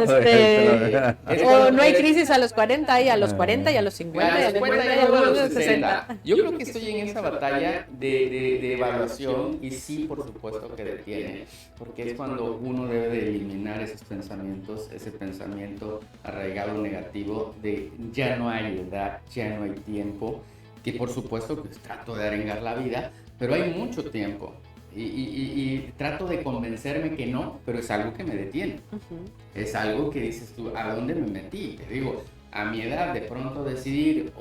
hay crisis a los 40, hay a los 40 y a los 50, a los 50 y a los 60. Yo creo que estoy en esa batalla de evaluación y sí, por supuesto que detiene, porque es cuando uno debe de eliminar esos pensamientos, ese pensamiento arraigado negativo de ya no hay edad, ya no hay tiempo, que por supuesto que trato de arengar la vida, pero hay mucho tiempo. Y trato de convencerme que no, pero es algo que me detiene. Es algo que dices tú, ¿a dónde me metí? Te digo, a mi edad de pronto decidir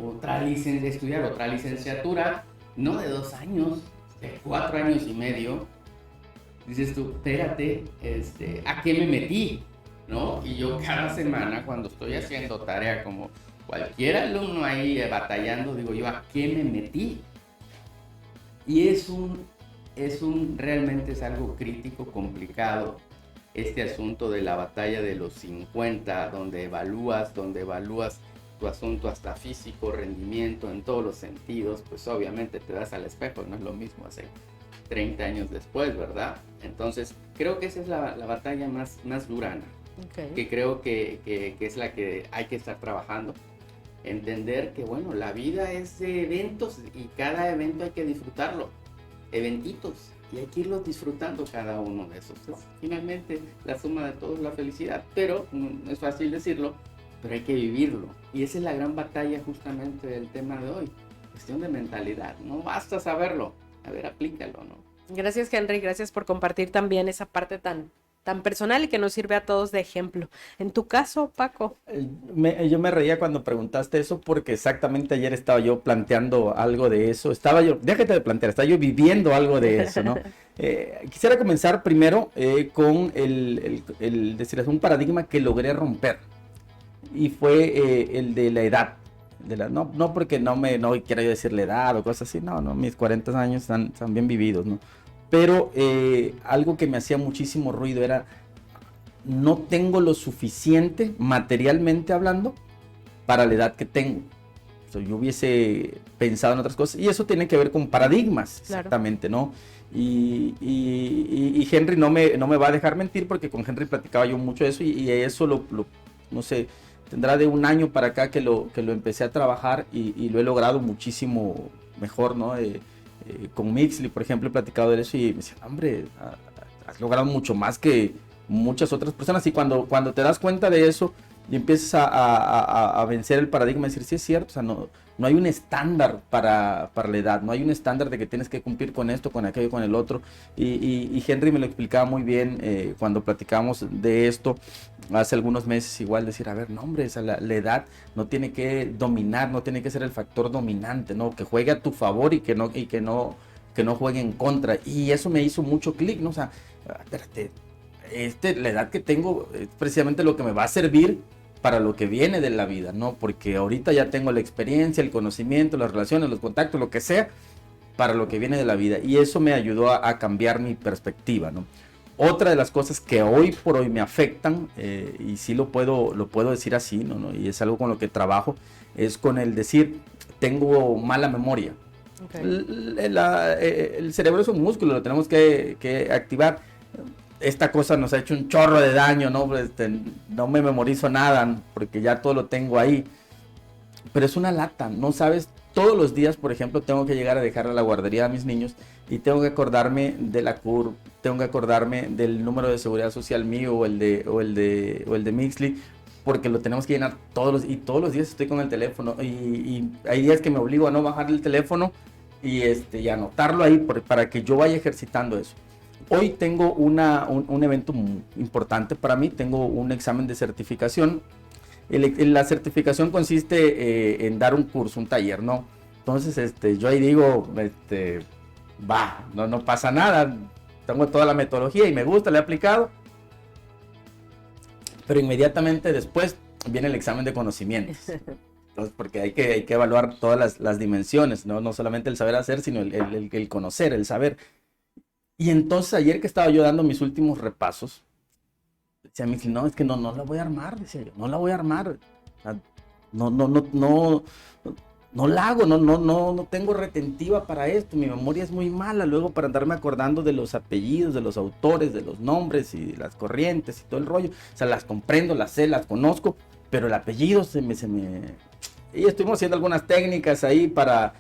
estudiar otra licenciatura, no de 2 años, de 4 años y medio, dices tú, espérate, ¿a qué me metí? ¿No? Y yo cada semana cuando estoy haciendo tarea como cualquier alumno ahí batallando, digo yo, ¿a qué me metí? Y realmente es algo crítico, complicado, este asunto de la batalla de los 50, donde evalúas tu asunto hasta físico, rendimiento, en todos los sentidos, pues obviamente te das al espejo, no es lo mismo hace 30 años después, ¿verdad? Entonces, creo que esa es la batalla más dura, okay. Que creo que es la que hay que estar trabajando. Entender que, bueno, la vida es de eventos y cada evento hay que disfrutarlo. Eventitos, y hay que irlos disfrutando cada uno de esos. Entonces, finalmente, la suma de todo es la felicidad, pero no es fácil decirlo, pero hay que vivirlo. Y esa es la gran batalla justamente del tema de hoy. Cuestión de mentalidad, no basta saberlo, a ver, aplícalo, ¿no? Gracias, Henry, gracias por compartir también esa parte tan personal y que nos sirve a todos de ejemplo. En tu caso, Paco. Yo me reía cuando preguntaste eso porque exactamente ayer estaba yo planteando algo de eso. Déjate de plantear, estaba yo viviendo algo de eso, ¿no? Quisiera comenzar primero con decir, es un paradigma que logré romper y fue el de la edad. No porque no quiera yo decir la edad o cosas así, no, mis 40 años están bien vividos, ¿no? Pero algo que me hacía muchísimo ruido era, no tengo lo suficiente, materialmente hablando, para la edad que tengo. O sea, yo hubiese pensado en otras cosas, y eso tiene que ver con paradigmas, exactamente, ¿no? Y Henry no me va a dejar mentir, porque con Henry platicaba yo mucho de eso, y eso no sé, tendrá de un año para acá que lo empecé a trabajar, y lo he logrado muchísimo mejor, ¿no? Con Mixly, por ejemplo, he platicado de eso y me decían, hombre, has logrado mucho más que muchas otras personas. Y cuando te das cuenta de eso y empiezas a vencer el paradigma, decir, sí es cierto, o sea, no hay un estándar para la edad, no hay un estándar de que tienes que cumplir con esto, con aquello, con el otro. Y Henry me lo explicaba muy bien cuando platicamos de esto hace algunos meses, igual decir, a ver, no hombre, la edad no tiene que dominar, no tiene que ser el factor dominante, ¿no? Que juegue a tu favor y que no juegue en contra. Y eso me hizo mucho clic, ¿no? O sea, espérate, la edad que tengo es precisamente lo que me va a servir para lo que viene de la vida, ¿no? Porque ahorita ya tengo la experiencia, el conocimiento, las relaciones, los contactos, lo que sea, para lo que viene de la vida. Y eso me ayudó a cambiar mi perspectiva, ¿no? Otra de las cosas que hoy por hoy me afectan, y sí lo puedo decir así, ¿no? Y es algo con lo que trabajo, es con el decir, tengo mala memoria. Okay. El cerebro es un músculo, lo tenemos que activar. Esta cosa nos ha hecho un chorro de daño, ¿no? No me memorizo nada porque ya todo lo tengo ahí. Pero es una lata, no sabes. Todos los días, por ejemplo, tengo que llegar a dejar a la guardería a mis niños y tengo que acordarme de la CUR, tengo que acordarme del número de seguridad social mío o el de Mixly, porque lo tenemos que llenar todos los días estoy con el teléfono y hay días que me obligo a no bajar el teléfono y anotarlo ahí para que yo vaya ejercitando eso. Hoy tengo un evento muy importante para mí, tengo un examen de certificación. La certificación consiste en dar un curso, un taller, ¿no? Entonces, yo ahí digo, no pasa nada, tengo toda la metodología y me gusta, la he aplicado. Pero inmediatamente después viene el examen de conocimientos. Entonces, porque hay que evaluar todas las dimensiones, ¿no? No solamente el saber hacer, sino el conocer, el saber. Y entonces ayer que estaba yo dando mis últimos repasos, decía a mí, no, es que no la voy a armar, decía yo, no la voy a armar. O sea, no la hago, no tengo retentiva para esto, mi memoria es muy mala, luego para andarme acordando de los apellidos, de los autores, de los nombres y las corrientes y todo el rollo. O sea, las comprendo, las sé, las conozco, pero el apellido se me... Y estuvimos haciendo algunas técnicas ahí para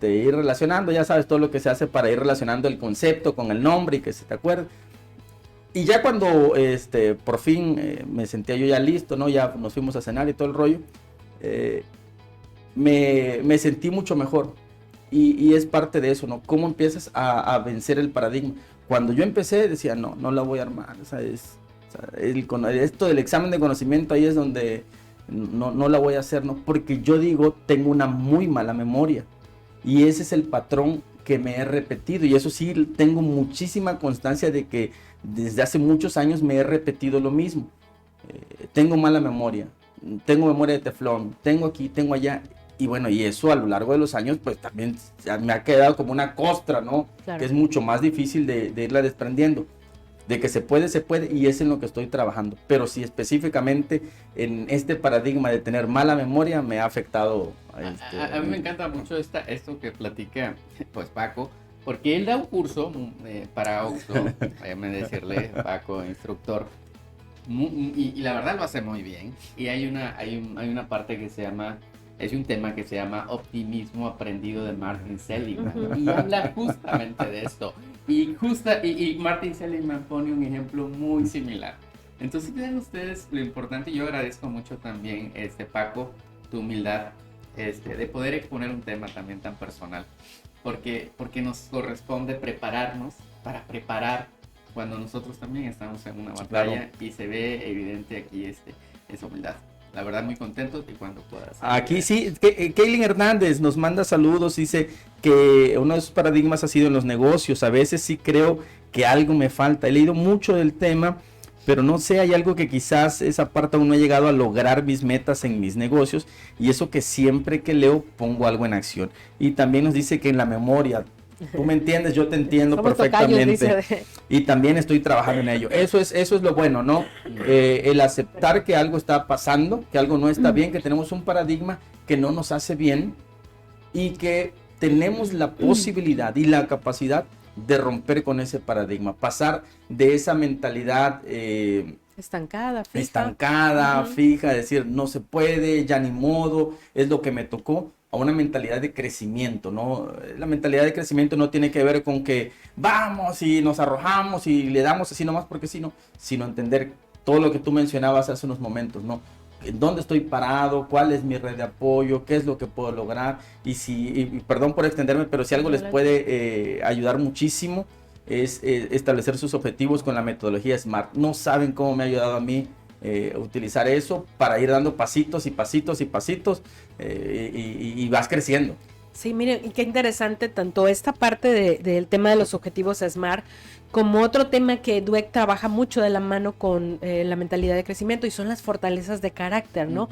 ir relacionando, ya sabes todo lo que se hace para ir relacionando el concepto con el nombre y que se te acuerde. Y ya cuando por fin me sentía yo ya listo, ¿no? Ya nos fuimos a cenar y todo el rollo, me sentí mucho mejor. Y es parte de eso, ¿no? ¿Cómo empiezas a vencer el paradigma? Cuando yo empecé decía, no la voy a armar. O sea, esto del examen de conocimiento ahí es donde no la voy a hacer, ¿no? Porque yo digo, tengo una muy mala memoria. Y ese es el patrón que me he repetido. Y eso sí, tengo muchísima constancia de que desde hace muchos años me he repetido lo mismo. Tengo mala memoria, tengo memoria de teflón, tengo aquí, tengo allá. Y bueno, y eso a lo largo de los años, pues también me ha quedado como una costra, ¿no? Claro. Que es mucho más difícil de irla desprendiendo. De que se puede, y es en lo que estoy trabajando. Pero sí, específicamente en este paradigma de tener mala memoria me ha afectado. A mí me encanta mucho esto que platica pues Paco, porque él da un curso para OXXO, déjame decirle, Paco, instructor, y la verdad lo hace muy bien. Y hay una parte que se llama... Es un tema que se llama Optimismo Aprendido de Martin Seligman y habla justamente de esto. Y Martin Seligman pone un ejemplo muy similar. Entonces vean ustedes lo importante. Yo agradezco mucho también, Paco, tu humildad, de poder exponer un tema también tan personal, porque nos corresponde prepararnos para preparar cuando nosotros también estamos en una batalla, claro. Y se ve evidente aquí esa humildad. La verdad, muy contento y cuando puedas. Aquí sí, Kaylin Hernández nos manda saludos, dice que uno de sus paradigmas ha sido en los negocios. A veces sí creo que algo me falta. He leído mucho del tema, pero no sé, hay algo que quizás esa parte aún no he llegado a lograr mis metas en mis negocios, y eso que siempre que leo pongo algo en acción. Y también nos dice que en la memoria, tú me entiendes, yo te entiendo perfectamente, y también estoy trabajando en ello. Eso es lo bueno, ¿no? El aceptar que algo está pasando, que algo no está bien, que tenemos un paradigma que no nos hace bien y que tenemos la posibilidad y la capacidad de romper con ese paradigma, pasar de esa mentalidad estancada, fija, decir no se puede, ya ni modo, es lo que me tocó, a una mentalidad de crecimiento, ¿no? La mentalidad de crecimiento no tiene que ver con que vamos y nos arrojamos y le damos así nomás porque sí, no, sino entender todo lo que tú mencionabas hace unos momentos, ¿no? ¿Dónde estoy parado? ¿Cuál es mi red de apoyo? ¿Qué es lo que puedo lograr? Y perdón por extenderme, pero si algo les puede ayudar muchísimo es establecer sus objetivos con la metodología SMART. No saben cómo me ha ayudado a mí utilizar eso para ir dando pasitos y pasitos y pasitos y vas creciendo. Sí, miren, y qué interesante tanto esta parte del tema de los objetivos SMART como otro tema que Dweck trabaja mucho de la mano con la mentalidad de crecimiento, y son las fortalezas de carácter, ¿no?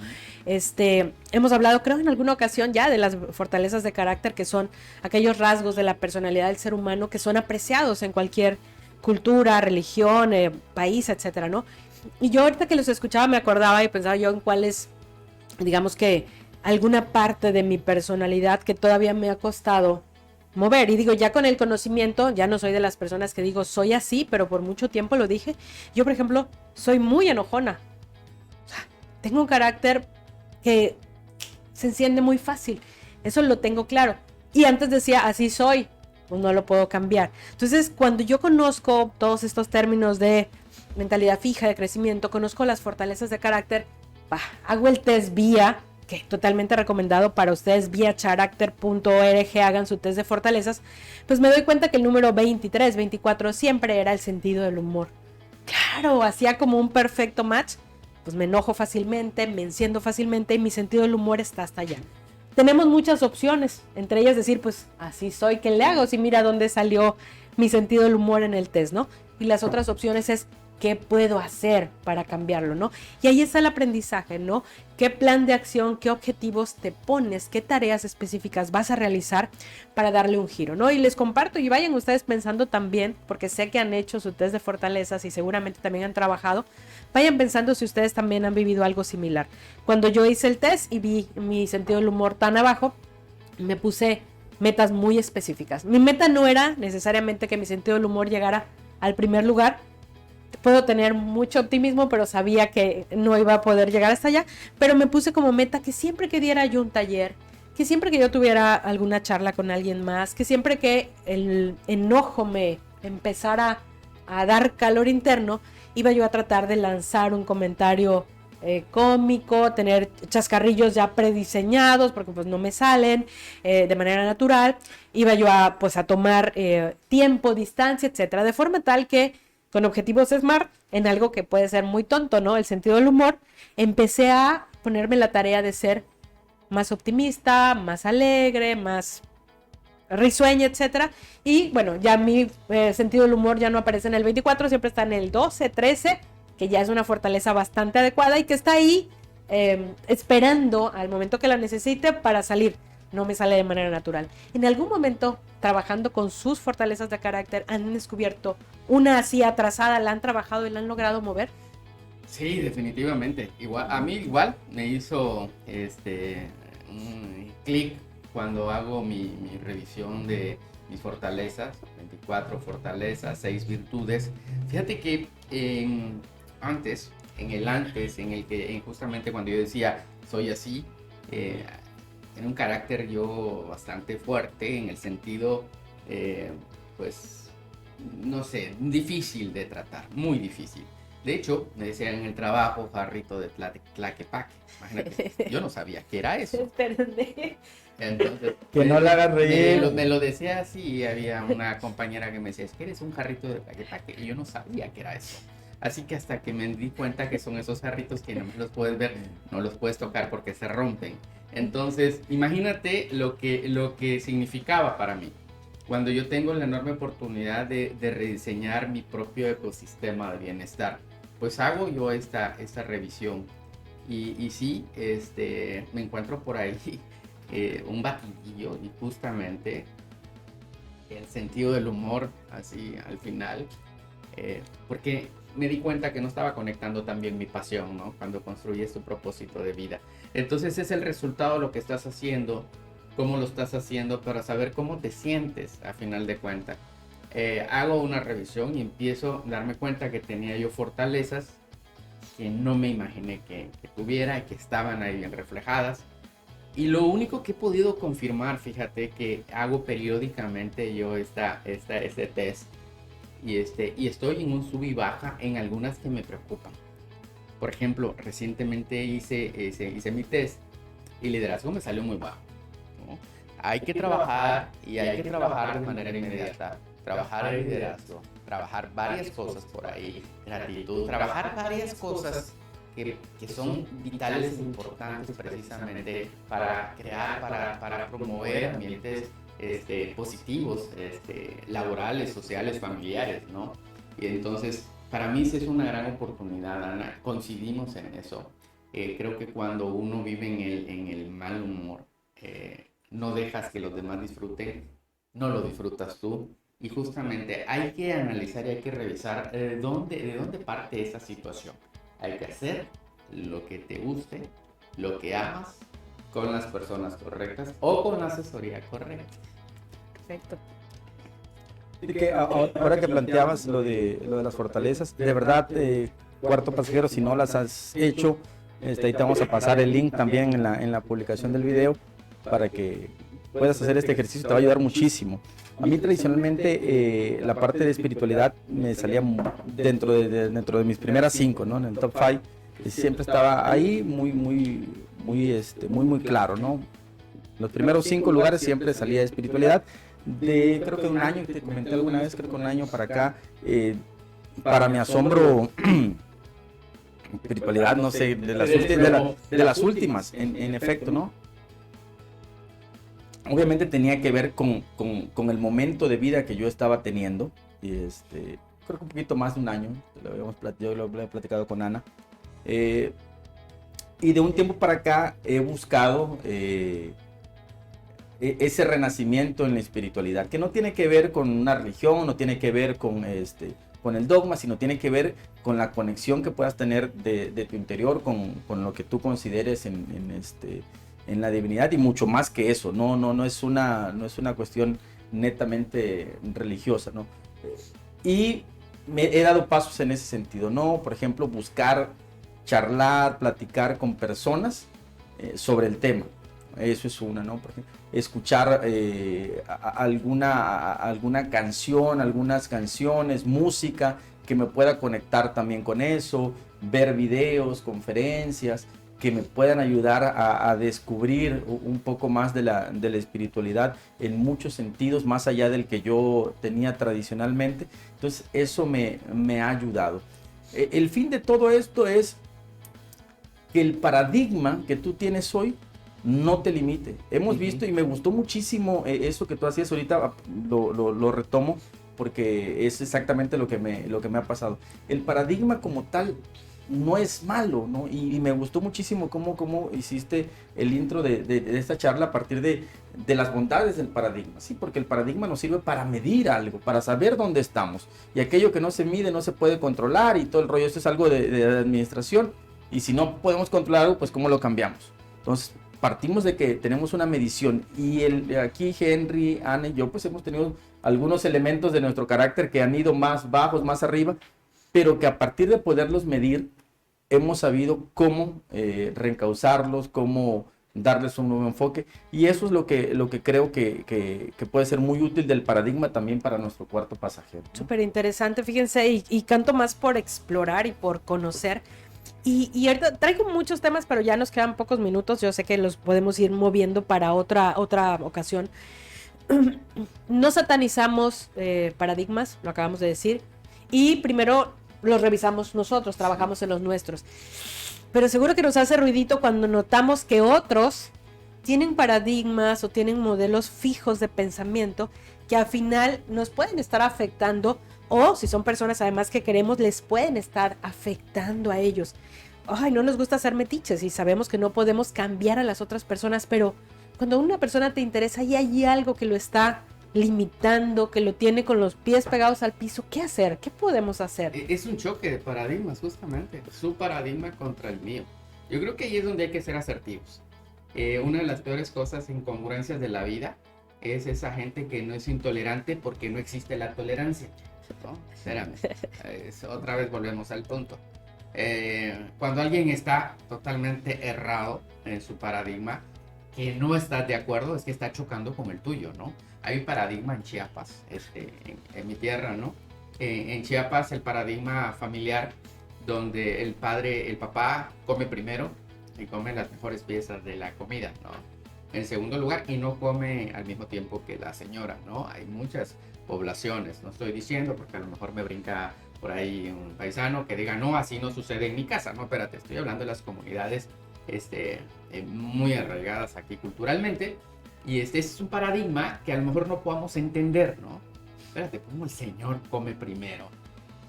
Hemos hablado, creo, en alguna ocasión ya de las fortalezas de carácter, que son aquellos rasgos de la personalidad del ser humano que son apreciados en cualquier cultura, religión, país, etcétera, ¿no? Y yo ahorita que los escuchaba me acordaba y pensaba yo en cuáles, digamos que alguna parte de mi personalidad que todavía me ha costado mover. Y digo, ya con el conocimiento, ya no soy de las personas que digo, soy así, pero por mucho tiempo lo dije. Yo, por ejemplo, soy muy enojona. O sea, tengo un carácter que se enciende muy fácil. Eso lo tengo claro. Y antes decía, así soy, pues no lo puedo cambiar. Entonces, cuando yo conozco todos estos términos de mentalidad fija, de crecimiento, conozco las fortalezas de carácter, hago el test VIA, que totalmente recomendado para ustedes, viacharacter.org, hagan su test de fortalezas, pues me doy cuenta que el número 23, 24 siempre era el sentido del humor. Claro, hacía como un perfecto match, pues me enojo fácilmente, me enciendo fácilmente y mi sentido del humor está hasta allá. Tenemos muchas opciones, entre ellas decir, pues así soy, ¿qué le hago? Si mira dónde salió mi sentido del humor en el test, ¿no? Y las otras opciones es, ¿qué puedo hacer para cambiarlo, no? Y ahí está el aprendizaje, ¿no? ¿Qué plan de acción, qué objetivos te pones, qué tareas específicas vas a realizar para darle un giro, ¿no? Y les comparto, y vayan ustedes pensando también, porque sé que han hecho su test de fortalezas y seguramente también han trabajado, vayan pensando si ustedes también han vivido algo similar. Cuando yo hice el test y vi mi sentido del humor tan abajo, me puse metas muy específicas. Mi meta no era necesariamente que mi sentido del humor llegara al primer lugar. Puedo tener mucho optimismo, pero sabía que no iba a poder llegar hasta allá. Pero me puse como meta que siempre que diera yo un taller, que siempre que yo tuviera alguna charla con alguien más, que siempre que el enojo me empezara a dar calor interno, iba yo a tratar de lanzar un comentario cómico, tener chascarrillos ya prediseñados, porque pues no me salen de manera natural. Iba yo a tomar tiempo, distancia, etcétera, de forma tal que con objetivos SMART, en algo que puede ser muy tonto, ¿no? El sentido del humor, empecé a ponerme la tarea de ser más optimista, más alegre, más risueña, etcétera. Y bueno, ya mi sentido del humor ya no aparece en el 24, siempre está en el 12, 13, que ya es una fortaleza bastante adecuada y que está ahí esperando al momento que la necesite para salir. No me sale de manera natural. En algún momento, trabajando con sus fortalezas de carácter, ¿han descubierto una así atrasada, la han trabajado y la han logrado mover? Sí, definitivamente. A mí igual me hizo un clic cuando hago mi revisión de mis fortalezas, 24 fortalezas, 6 virtudes. Fíjate que antes, en el que justamente cuando yo decía soy así, en un carácter yo bastante fuerte, en el sentido, pues, no sé, difícil de tratar, muy difícil. De hecho, me decían en el trabajo jarrito de Tlaquepaque. Imagínate, yo no sabía qué era eso. Espérenme. Entonces, Que no la hagas reír. me lo decía así y había una compañera que me decía, es que eres un jarrito de Tlaquepaque. Y yo no sabía qué era eso. Así que hasta que me di cuenta que son esos jarritos que no los puedes ver, no los puedes tocar porque se rompen. Entonces, imagínate lo que significaba para mí. Cuando yo tengo la enorme oportunidad de rediseñar mi propio ecosistema de bienestar, pues hago yo esta revisión. Y sí, me encuentro por ahí un batidillo y justamente el sentido del humor, así al final, porque me di cuenta que no estaba conectando también mi pasión, ¿no? Cuando construyes tu propósito de vida. Entonces es el resultado de lo que estás haciendo, cómo lo estás haciendo para saber cómo te sientes a final de cuentas. Hago una revisión y empiezo a darme cuenta que tenía yo fortalezas que no me imaginé que tuviera y que estaban ahí bien reflejadas. Y lo único que he podido confirmar, fíjate que hago periódicamente yo este test y estoy en un sub y baja en algunas que me preocupan. Por ejemplo, recientemente hice mi test y liderazgo me salió muy bajo, ¿no? Hay que trabajar y hay que trabajar de manera inmediata. Trabajar el liderazgo, trabajar varias cosas por ahí, gratitud, trabajar varias cosas que son vitales e importantes precisamente para crear, para promover ambientes positivos, laborales, sociales, familiares, ¿no? Y entonces, para mí sí es una gran oportunidad, Ana, coincidimos en eso. Creo que cuando uno vive en el mal humor, no dejas que los demás disfruten, no lo disfrutas tú. Y justamente hay que analizar y hay que revisar de dónde parte esa situación. Hay que hacer lo que te guste, lo que amas, con las personas correctas o con la asesoría correcta. Perfecto. Y que ahora que planteabas lo de las fortalezas, de verdad, cuarto pasajero, si no las has hecho, ahí te vamos a pasar el link también en la publicación del video para que puedas hacer este ejercicio, te va a ayudar muchísimo. A mí tradicionalmente la parte de espiritualidad me salía dentro de mis primeras 5, ¿no? En el top 5, siempre estaba ahí muy claro, ¿no? Los primeros 5 lugares siempre salía espiritualidad. Creo que un año, te comenté alguna vez, creo que un año para acá, para mi asombro, espiritualidad, no sé, de las últimas, en efecto, ¿no? Obviamente tenía que ver con el momento de vida que yo estaba teniendo, y creo que un poquito más de un año, yo lo he platicado con Ana, y de un tiempo para acá he buscado ese renacimiento en la espiritualidad, que no tiene que ver con una religión, no tiene que ver con el dogma, sino tiene que ver con la conexión que puedas tener de tu interior con lo que tú consideres en la divinidad, y mucho más que eso. No es una cuestión netamente religiosa, ¿no? Y me he dado pasos en ese sentido, ¿no? Por ejemplo, buscar charlar, platicar con personas sobre el tema. Eso es una, ¿no? Por ejemplo, escuchar alguna canción, algunas canciones, música que me pueda conectar también con eso, ver videos, conferencias que me puedan ayudar a descubrir un poco más de la espiritualidad en muchos sentidos, más allá del que yo tenía tradicionalmente. Entonces eso me ha ayudado. El fin de todo esto es que el paradigma que tú tienes hoy no te limite. Hemos visto, y me gustó muchísimo eso que tú hacías ahorita, lo retomo porque es exactamente lo que me ha pasado. El paradigma como tal no es malo, ¿no? Y me gustó muchísimo cómo hiciste el intro de esta charla a partir de las bondades del paradigma, ¿sí? Porque el paradigma nos sirve para medir algo, para saber dónde estamos. Y aquello que no se mide no se puede controlar y todo el rollo. Esto es algo de administración. Y si no podemos controlar algo, pues ¿cómo lo cambiamos? Entonces, partimos de que tenemos una medición. Y aquí Henry, Ana y yo, pues hemos tenido algunos elementos de nuestro carácter que han ido más bajos, más arriba, pero que a partir de poderlos medir, hemos sabido cómo reencauzarlos, cómo darles un nuevo enfoque, y eso es lo que creo que puede ser muy útil del paradigma también para nuestro cuarto pasajero, ¿no? Súper interesante, fíjense, y canto más por explorar y por conocer. Y ahorita traigo muchos temas, pero ya nos quedan pocos minutos. Yo sé que los podemos ir moviendo para otra ocasión. No satanizamos paradigmas, lo acabamos de decir, y primero los revisamos nosotros, trabajamos en los nuestros. Pero seguro que nos hace ruidito cuando notamos que otros tienen paradigmas o tienen modelos fijos de pensamiento que al final nos pueden estar afectando, o si son personas además que queremos, les pueden estar afectando a ellos. Ay, no nos gusta ser metiches y sabemos que no podemos cambiar a las otras personas, pero cuando una persona te interesa y hay algo que lo está limitando, que lo tiene con los pies pegados al piso, ¿qué hacer? ¿Qué podemos hacer? Es un choque de paradigmas, justamente. Su paradigma contra el mío. Yo creo que ahí es donde hay que ser asertivos. Una de las peores cosas, incongruencias de la vida, es esa gente que no es intolerante porque no existe la tolerancia, ¿no? Espérame. Otra vez volvemos al punto. Cuando alguien está totalmente errado en su paradigma, que no estás de acuerdo, es que está chocando con el tuyo, ¿no? Hay un paradigma en Chiapas, en mi tierra, ¿no? En Chiapas el paradigma familiar donde el papá come primero y come las mejores piezas de la comida, ¿no? En segundo lugar, y no come al mismo tiempo que la señora, ¿no? Hay muchas poblaciones, no estoy diciendo porque a lo mejor me brinca por ahí un paisano que diga, no, así no sucede en mi casa, no, espérate, estoy hablando de las comunidades muy arraigadas aquí culturalmente, y este es un paradigma que a lo mejor no podamos entender, ¿no? Espérate, ¿cómo el señor come primero?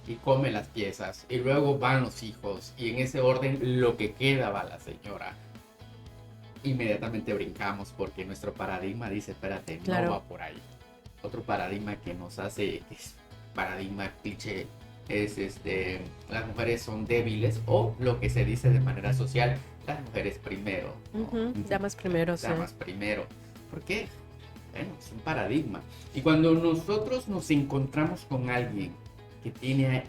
Y come las piezas, y luego van los hijos, y en ese orden lo que queda va la señora. Inmediatamente brincamos porque nuestro paradigma dice, espérate, claro, no va por ahí. Otro paradigma que nos hace, es paradigma cliché, es las mujeres son débiles, o lo que se dice de manera social, las mujeres primero, ¿no? Damas primero, Damas primero. ¿Por qué? Bueno, es un paradigma. Y cuando nosotros nos encontramos con alguien que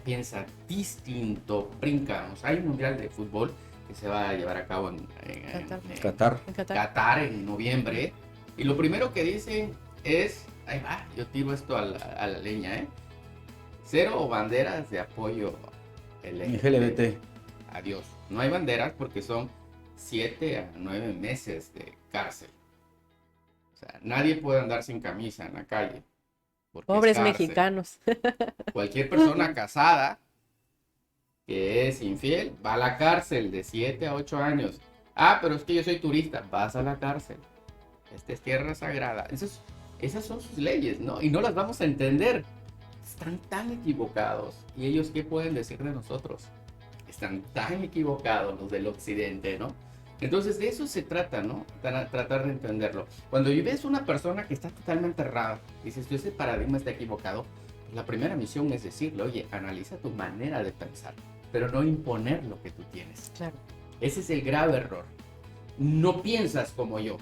piensa distinto, brincamos. Hay un mundial de fútbol que se va a llevar a cabo en Qatar en noviembre, y lo primero que dicen es, ahí va, yo tiro esto a la leña, 0 banderas de apoyo LGBT. Adiós. No hay banderas porque son 7 a 9 meses de cárcel. O sea, nadie puede andar sin camisa en la calle. Pobres mexicanos. Cualquier persona casada que es infiel va a la cárcel de 7 a 8 años. Ah, pero es que yo soy turista. Vas a la cárcel. Esta es tierra sagrada. Esas son sus leyes, ¿no? Y no las vamos a entender. Están tan equivocados. ¿Y ellos qué pueden decir de nosotros? Están tan equivocados los del occidente, ¿no? Entonces de eso se trata, ¿no? Tratar de entenderlo. Cuando ves una persona que está totalmente errada, dices, ese paradigma está equivocado, pues la primera misión es decirle, oye, analiza tu manera de pensar, pero no imponer lo que tú tienes. Claro. Ese es el grave error. No piensas como yo.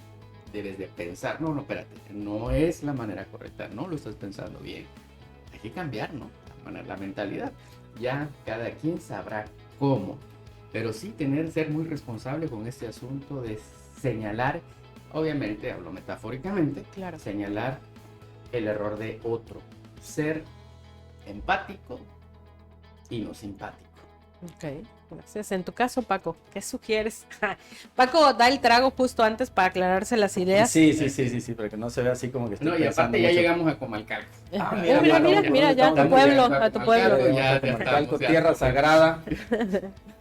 Debes de pensar, no, espérate, no es la manera correcta, no lo estás pensando bien. Hay que cambiar, ¿no? La mentalidad. Ya cada quien sabrá cómo. Pero sí ser muy responsable con este asunto de señalar, obviamente hablo metafóricamente, claro, señalar el error de otro. Ser empático y no simpático. Ok, gracias. En tu caso, Paco, ¿qué sugieres? Paco da el trago justo antes para aclararse las ideas. Sí, para que no se vea así como que estoy no, y aparte ya llegamos a Comalcalco. Mira, ya a tu pueblo, a tu pueblo. Comalcalco, tierra sagrada,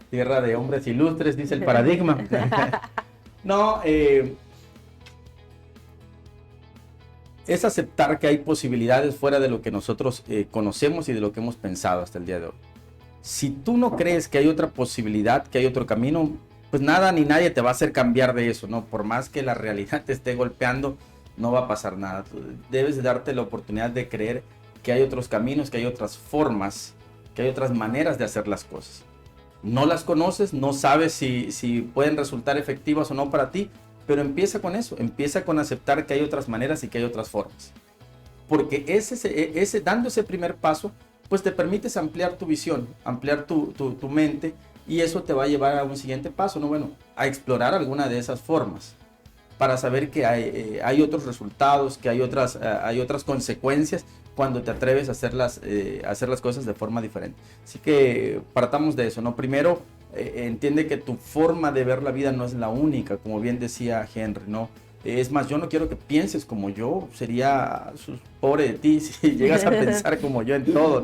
tierra de hombres ilustres, dice el paradigma. No, es aceptar que hay posibilidades fuera de lo que nosotros conocemos y de lo que hemos pensado hasta el día de hoy. Si tú no crees que hay otra posibilidad, que hay otro camino, pues nada ni nadie te va a hacer cambiar de eso, ¿no? Por más que la realidad te esté golpeando, no va a pasar nada. Tú debes de darte la oportunidad de creer que hay otros caminos, que hay otras formas, que hay otras maneras de hacer las cosas. No las conoces, no sabes si pueden resultar efectivas o no para ti, pero empieza con eso, empieza con aceptar que hay otras maneras y que hay otras formas. Porque dando ese primer paso, pues te permites ampliar tu visión, ampliar tu mente, y eso te va a llevar a un siguiente paso, ¿no? Bueno, a explorar alguna de esas formas. para saber que hay otros resultados, que hay otras consecuencias cuando te atreves a hacer las cosas de forma diferente. Así que partamos de eso, ¿no? Primero, entiende que tu forma de ver la vida no es la única, como bien decía Henry, ¿no? Es más, yo no quiero que pienses como yo, sería pobre de ti si llegas a pensar como yo en todo.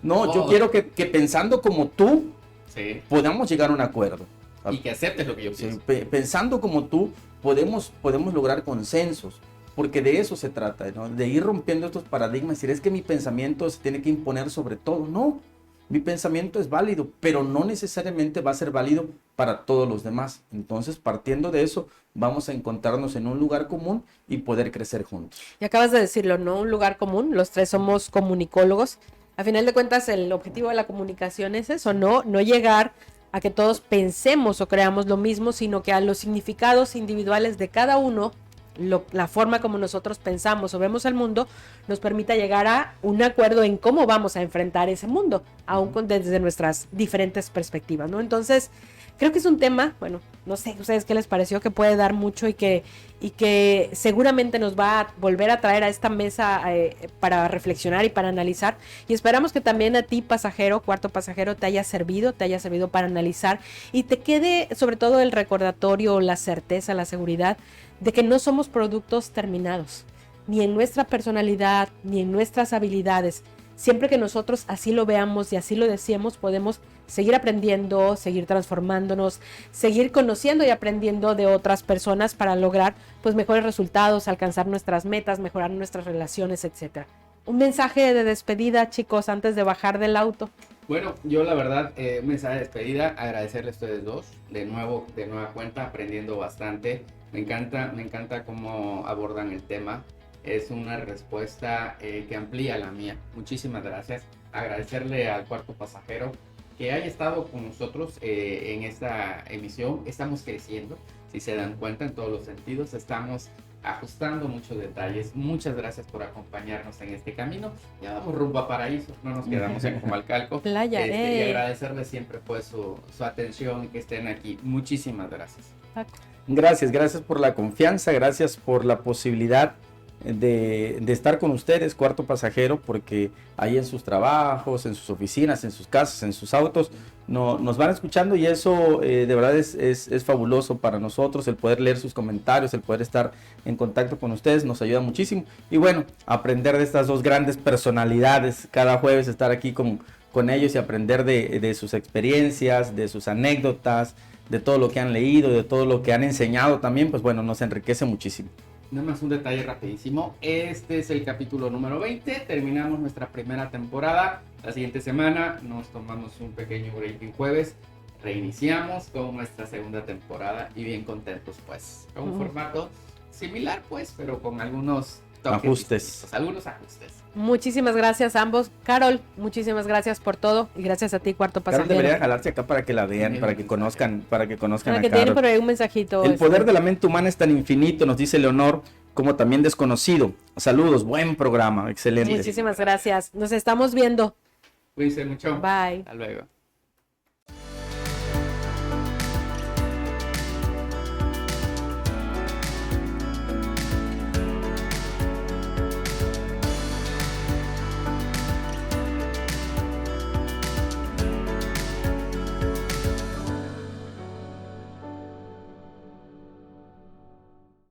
No, yo quiero que pensando como tú, sí, podamos llegar a un acuerdo. Y que aceptes lo que yo pienso. Sí, pensando como tú, podemos lograr consensos, porque de eso se trata, ¿no? De ir rompiendo estos paradigmas, decir, es que mi pensamiento se tiene que imponer sobre todo. No, mi pensamiento es válido, pero no necesariamente va a ser válido para todos los demás. Entonces, partiendo de eso, vamos a encontrarnos en un lugar común y poder crecer juntos. Y acabas de decirlo, ¿no? Un lugar común, los tres somos comunicólogos. A final de cuentas, el objetivo de la comunicación es eso, no llegar a que todos pensemos o creamos lo mismo, sino que a los significados individuales de cada uno, la forma como nosotros pensamos o vemos el mundo, nos permita llegar a un acuerdo en cómo vamos a enfrentar ese mundo, aún desde nuestras diferentes perspectivas, ¿no? Entonces, creo que es un tema, bueno, no sé, ¿ustedes qué les pareció? Que puede dar mucho y que seguramente nos va a volver a traer a esta mesa para reflexionar y para analizar. Y esperamos que también a ti, pasajero, cuarto pasajero, te haya servido para analizar y te quede sobre todo el recordatorio, la certeza, la seguridad de que no somos productos terminados, ni en nuestra personalidad, ni en nuestras habilidades. Siempre que nosotros así lo veamos y así lo deseemos, podemos seguir aprendiendo, seguir transformándonos, seguir conociendo y aprendiendo de otras personas para lograr pues mejores resultados, alcanzar nuestras metas, mejorar nuestras relaciones, etcétera. Un mensaje de despedida, chicos, antes de bajar del auto. Bueno, yo la verdad, un mensaje de despedida, agradecerle a ustedes dos, de nueva cuenta, aprendiendo bastante. Me encanta cómo abordan el tema. Es una respuesta que amplía la mía. Muchísimas gracias. Agradecerle al cuarto pasajero que haya estado con nosotros en esta emisión. Estamos creciendo, si se dan cuenta, en todos los sentidos. Estamos ajustando muchos detalles. Muchas gracias por acompañarnos en este camino. Ya vamos rumbo a Paraíso, no nos quedamos en Comalcalco. Playa, y agradecerles siempre pues su atención y que estén aquí. Muchísimas gracias. Gracias por la confianza, gracias por la posibilidad de estar con ustedes, cuarto pasajero, porque ahí en sus trabajos, en sus oficinas, en sus casas, en sus autos, nos van escuchando y eso de verdad es fabuloso para nosotros, el poder leer sus comentarios, el poder estar en contacto con ustedes, nos ayuda muchísimo. Y bueno, aprender de estas dos grandes personalidades, cada jueves estar aquí con ellos y aprender de sus experiencias, de sus anécdotas, de todo lo que han leído, de todo lo que han enseñado también, pues bueno, nos enriquece muchísimo. Nada más un detalle rapidísimo, este es el capítulo número 20, terminamos nuestra primera temporada, la siguiente semana nos tomamos un pequeño break en jueves, reiniciamos con nuestra segunda temporada y bien contentos pues, con un formato similar pues, pero con algunos ajustes. Algunos ajustes. Muchísimas gracias a ambos. Carol, muchísimas gracias por todo y gracias a ti, cuarto pasajero. Carol debería jalarse acá para que la vean, para que conozcan a Carol. Tienen por ahí un mensajito. El poder de la mente humana es tan infinito, nos dice Leonor, como también desconocido. Saludos, buen programa, excelente. Muchísimas gracias. Nos estamos viendo. Cuídense mucho. Bye. Hasta luego.